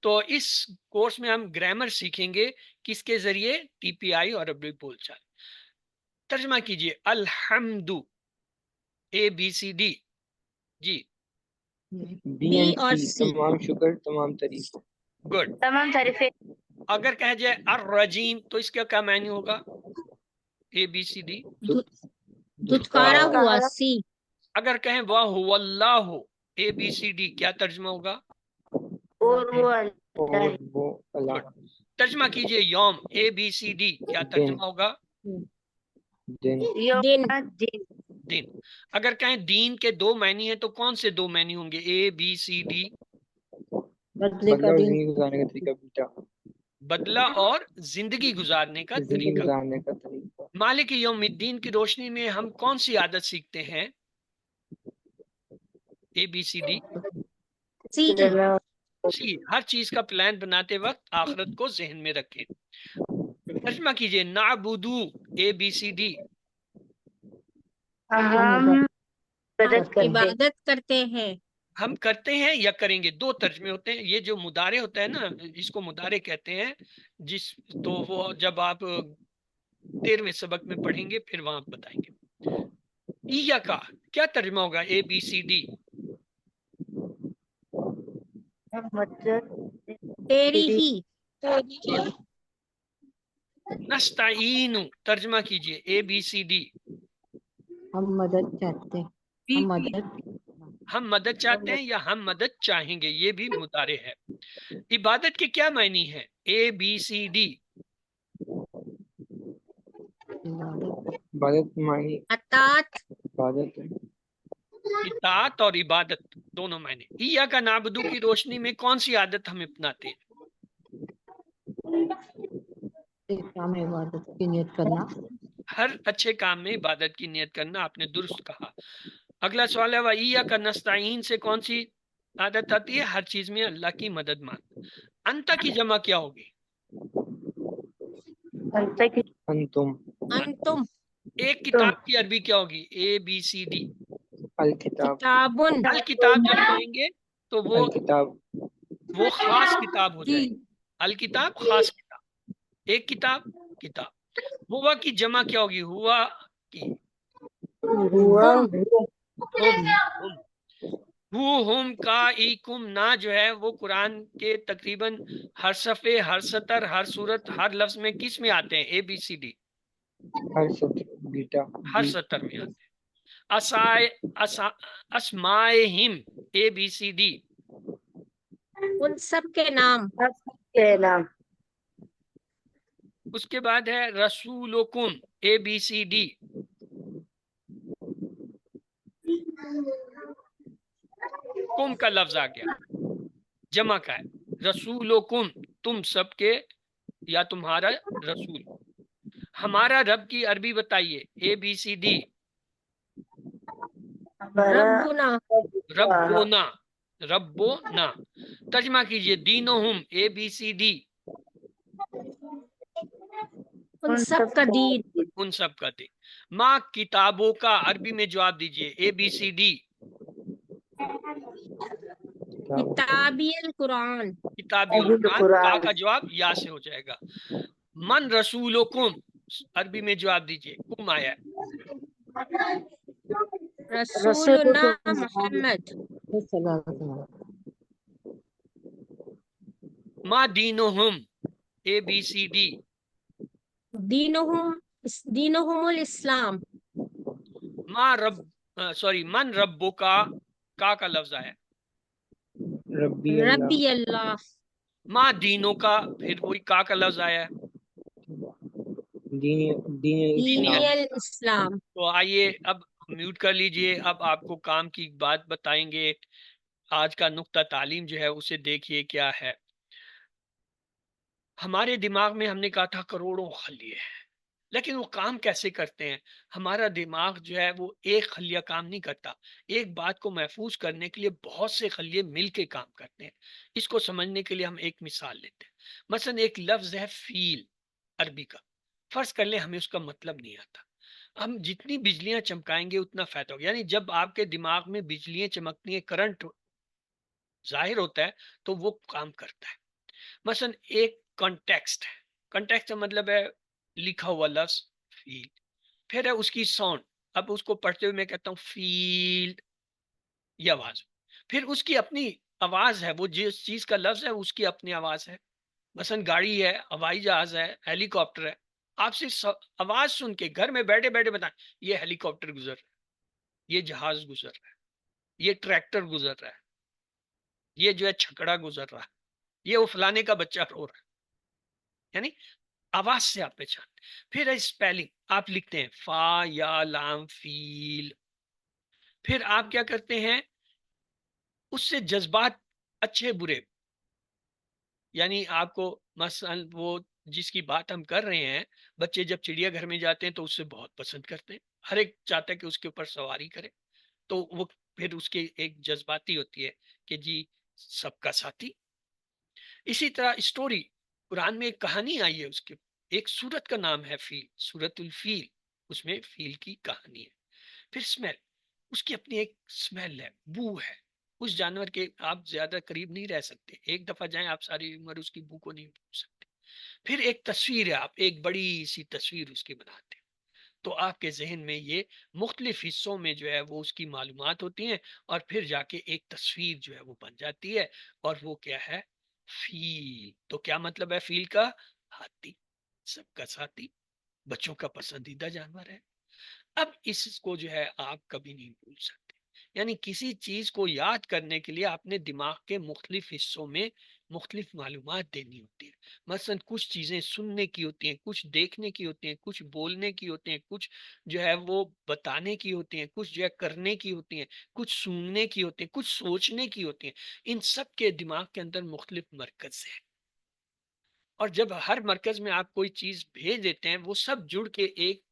تو اس کورس میں ہم گرامر سیکھیں گے، کس کے ذریعے؟ ٹی پی آئی اور عربی بول چال. ترجمہ کیجیے الحمد، اے بی سی ڈی. جی بی بی اینڈ اور سی، سی. تمام شکر، تمام تعریف. گڈ. تمام تعریفیں. اگر کہا جائے الرجیم، تو اس کا کیا معنی ہوگا؟ اے بی سی ڈی. دھتکارا ہوا، سی. اگر کہیں وَهُوَ اللَّهُ، اے بی سی ڈی، کیا ترجمہ ہوگا؟ اور وہ اور وہ اللہ. ترجمہ کیجئے یوم، اے بی سی ڈی، کیا دن، ترجمہ ہوگا؟ دن. دن. دن. اگر کہیں دین کے 2 معنی ہیں تو کون سے 2 معنی ہوں گے؟ اے بی سی ڈی. بدلے کا بدلا اور دن. زندگی گزارنے کا طریقہ بیٹا. بدلہ اور زندگی گزارنے کا زندگی طریقہ. گزارنے کا طریقہ. مالک یوم الدین کی روشنی میں ہم کون سی عادت سیکھتے ہیں؟ اے بی سی ڈی. سی. سی. ہر چیز کا پلان بناتے وقت آخرت کو ذہن میں رکھیں. ترجمہ کیجئے نعبدو، اے بی سی ڈی. ہم عبادت کرتے ہیں. ہم کرتے ہیں یا کریں گے، 2 ترجمے ہوتے ہیں. یہ جو مضارع ہوتا ہے نا، اس کو مضارع کہتے ہیں. تو وہ جب آپ 13ویں سبق میں پڑھیں گے پھر وہاں بتائیں گے. ایاکا کیا ترجمہ ہوگا؟ اے بی سی ڈی. ہم مدد تیری تیری ہی. نستعین ترجمہ کیجئے ABCD. ہم مدد چاہتے ہیں. ہم مدد ہم مدد چاہتے ہیں یا ہم مدد چاہیں گے، یہ بھی مضارع ہے. عبادت کے کیا معنی ہے؟ ABCD. عبادت معنی اطاعت. عبادت ہے. اطاعت اور عبادت دونوں معنی. ایاک نعبدو کی روشنی میں کون سی عادت ہم اپناتے ہیں؟ ایک کام عبادت کی نیت کرنا. ہر اچھے کام میں عبادت کی نیت کرنا، آپ نے درست کہا. اگلا سوال ہے وَإِيَّاكَ نَسْتَعِينُ سے کون سی عادت آتی ہے؟ ہر چیز میں اللہ کی مدد مانگنا. انتا کی جمع کیا ہوگی؟ انتم. انتم. ایک کتاب کی عربی کیا ہوگی؟ ABCD. الکتاب. کتابن. الکتاب جب کہیں گے تو الکتاب. وہ خاص کتاب ہو جائے گی. الکتاب خاص کتاب. ایک کتاب کتاب. ہوا کی جمع کیا ہوگی؟ ہوا کی ہوا ہم کا ایکم نا جو ہے وہ قرآن کے تقریباً ہر صفحے، ہر سطر، ہر صورت، ہر لفظ میں کس میں آتے ہیں؟ ABCD. ہر سطر بیٹا ہر بی. سطر میں آتے ہیں. اسمائہم ABCD. ان سب کے نام. کے نام. اس کے بعد ہے رسولکم ABCD. کم کا لفظ آ گیا، جمع کا ہے. رسولکم تم سب کے یا تمہارا رسول. ہمارا رب کی عربی بتائیے ABCD. ربنا. ربنا. ربنا. ترجمہ کیجئے دینہم ABCD. ان سب کا دین. ان سب کا دین. ماں کتابوں کا عربی میں جواب دیجئے ABCD. کتابی القرآن. کتابی القرآن. کا کا جواب یا سے ہو جائے گا. من رسولکم عربی میں جواب دیجئے. کم آیا ہے. رسولنا محمد. ما دینہم ABCD. دینہم الاسلام. من ربو کا لفظ آیا. ربی اللہ. ربی اللہ. ما دینوں کا پھر وہی کا لفظ آیا ہے. دین دین اسلام. الاسلام. تو آئیے اب میوٹ کر لیجئے. اب آپ کو کام کی بات بتائیں گے. آج کا نقطہ تعلیم جو ہے اسے دیکھیے کیا ہے. ہمارے دماغ میں ہم نے کہا تھا کروڑوں خلیے ہیں، لیکن وہ کام کیسے کرتے ہیں؟ ہمارا دماغ جو ہے وہ ایک خلیہ کام نہیں کرتا. ایک بات کو محفوظ کرنے کے لیے بہت سے خلیے مل کے کام کرتے ہیں. اس کو سمجھنے کے لیے ہم ایک مثال لیتے ہیں. مثلا ایک لفظ ہے فیل عربی کا. فرض کر لیں ہمیں اس کا مطلب نہیں آتا. ہم جتنی بجلیاں چمکائیں گے اتنا فائدہ ہوگا. یعنی جب آپ کے دماغ میں بجلیاں چمکتی ہیں، کرنٹ ظاہر ہوتا ہے تو وہ کام کرتا ہے. مثلا ایک کانٹیکسٹ ہے. کانٹیکسٹ کا مطلب ہے لکھا ہوا لفظ فیل. پھر ہے اس کی ساؤنڈ. اب اس کو پڑھتے ہوئے میں کہتا ہوں فیل، یہ آواز. پھر اس کی اپنی آواز ہے. وہ جس چیز کا لفظ ہے اس کی اپنی آواز ہے. مثلا گاڑی ہے، ہوائی جہاز ہے، ہیلی کاپٹر ہے. آپ صرف آواز سن کے گھر میں بیٹھے بیٹھے بتائیں یہ ہیلی کاپٹر گزر رہا ہے، یہ جہاز گزر رہا ہے، یہ ٹریکٹر گزر رہا ہے، یہ جو ہے چھکڑا گزر رہا ہے، یہ وہ فلانے کا بچہ رو رہا ہے. یعنی آواز سے آپ پہچان. پھر ہے اسپیلنگ. آپ لکھتے ہیں فا یا لام فیل. پھر آپ کیا کرتے ہیں؟ اس سے جذبات اچھے برے، یعنی آپ کو مثلا وہ جس کی بات ہم کر رہے ہیں، بچے جب چڑیا گھر میں جاتے ہیں تو اس سے بہت پسند کرتے ہیں. ہر ایک چاہتا ہے کہ اس کے اوپر سواری کرے. تو وہ پھر اس کے ایک جذباتی ہوتی ہے کہ جی سب کا ساتھی. اسی طرح اسٹوری. قرآن میں ایک کہانی آئی ہے، اس کے ایک سورت کا نام ہے فیل، سورت الفیل. اس میں فیل کی کہانی ہے. پھر اسمیل. اس کی اپنی ایک اسمیل ہے، بو ہے. اس جانور کے آپ زیادہ قریب نہیں رہ سکتے. ایک دفعہ جائیں آپ ساری عمر اس کی بو کو نہیں بھول سکتے. پھر ایک تصویر ہے، آپ ایک بڑی سی تصویر اس کی بناتے ہیں. تو آپ کے ذہن میں یہ مختلف حصوں میں جو ہے وہ اس کی معلومات ہوتی ہیں، اور پھر جا کے ایک تصویر جو ہے وہ بن جاتی ہے، اور وہ کیا ہے؟ فیل۔ تو کیا مطلب ہے فیل کا؟ ہاتھی، سب کا ساتھی، بچوں کا پسندیدہ جانور ہے۔ اب اس کو جو ہے آپ کبھی نہیں بھول سکتے، یعنی کسی چیز کو یاد کرنے کے لیے آپ نے دماغ کے مختلف حصوں میں مختلف معلومات دینی ہوتی ہے۔ مثلا کچھ چیزیں سننے کی ہوتی ہیں، کچھ دیکھنے کی ہوتی ہیں، کچھ بولنے کی ہوتی ہیں، کچھ جو ہے وہ بتانے کی ہوتی ہیں، کچھ جو ہے کرنے کی ہوتی ہیں، کچھ سونگنے کی ہوتی ہیں، کچھ سوچنے کی ہوتی ہیں۔ ان سب کے دماغ کے اندر مختلف مرکز ہیں، اور جب ہر مرکز میں آپ کوئی چیز بھیج دیتے ہیں، وہ سب جڑ کے ایک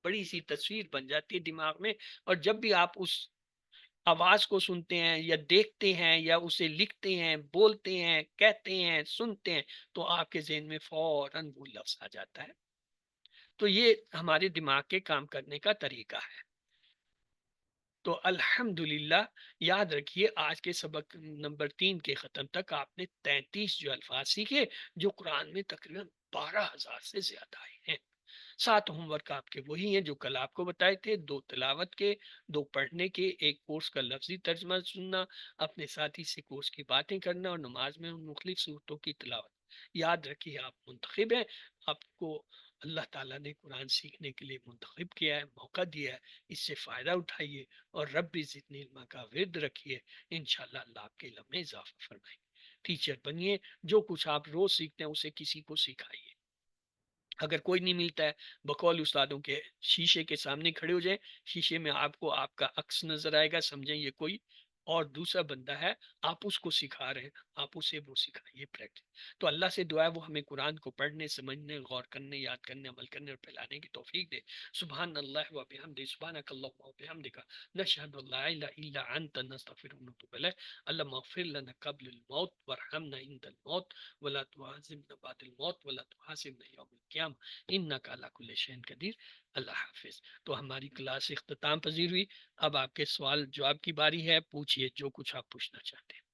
بڑی سی تصویر بن جاتی ہے دماغ میں، اور جب بھی آپ اس آواز کو سنتے ہیں یا دیکھتے ہیں یا اسے لکھتے ہیں، بولتے ہیں، کہتے ہیں، سنتے ہیں، تو آپ کے ذہن میں فوراً وہ لفظ آ جاتا ہے۔ تو یہ ہمارے دماغ کے کام کرنے کا طریقہ ہے۔ تو الحمدللہ یاد رکھیے، آج کے سبق نمبر 3 کے ختم تک آپ نے 33 جو الفاظ سیکھے، جو قرآن میں تقریباً 12,000 سے زیادہ آئے ہیں۔ 7 ہوم ورک آپ کے وہی ہیں جو کل آپ کو بتائے تھے، 2 تلاوت کے، 2 پڑھنے کے، 1 کورس کا لفظی ترجمہ سننا، اپنے ساتھی سے کورس کی باتیں کرنا، اور نماز میں ان مختلف صورتوں کی تلاوت۔ یاد رکھیے آپ منتخب ہیں، آپ کو اللہ تعالیٰ نے قرآن سیکھنے کے لیے منتخب کیا ہے، موقع دیا ہے، اس سے فائدہ اٹھائیے، اور رب زدنی علما کا ورد رکھیے۔ انشاءاللہ اللہ آپ کے علم میں اضافہ فرمائیں گے۔ ٹیچر بنیے، جو کچھ آپ روز سیکھتے ہیں اسے کسی کو سکھائیے۔ اگر کوئی نہیں ملتا ہے، بقول استادوں کے شیشے کے سامنے کھڑے ہو جائیں، شیشے میں آپ کو آپ کا عکس نظر آئے گا، سمجھیں یہ کوئی اور دوسرا بندہ ہے، آپ اس کو سکھا رہے ہیں، آپ اسے وہ سکھائیے، پریکٹس۔ تو اللہ سے دعا ہے وہ ہمیں قرآن کو پڑھنے، سمجھنے، غور کرنے، یاد کرنے، عمل کرنے اور پھیلانے کی توفیق دے۔ سبحان اللہ و بحمدہ، سبحانک اللہم و بحمدک، نشہد ان لا الہ الا انت، نستغفرک و نتوب الیک۔ اللہم اغفر لنا قبل الموت وارحمنا عند الموت ولا تعذبنا بعد الموت ولا تحاسبنا یوم القیامہ انک علی کل شیء قدیر۔ اللہ حافظ۔ تو ہماری کلاس اختتام پذیر ہوئی، اب آپ کے سوال جواب کی باری ہے، پوچھئے جو کچھ آپ پوچھنا چاہتے ہیں۔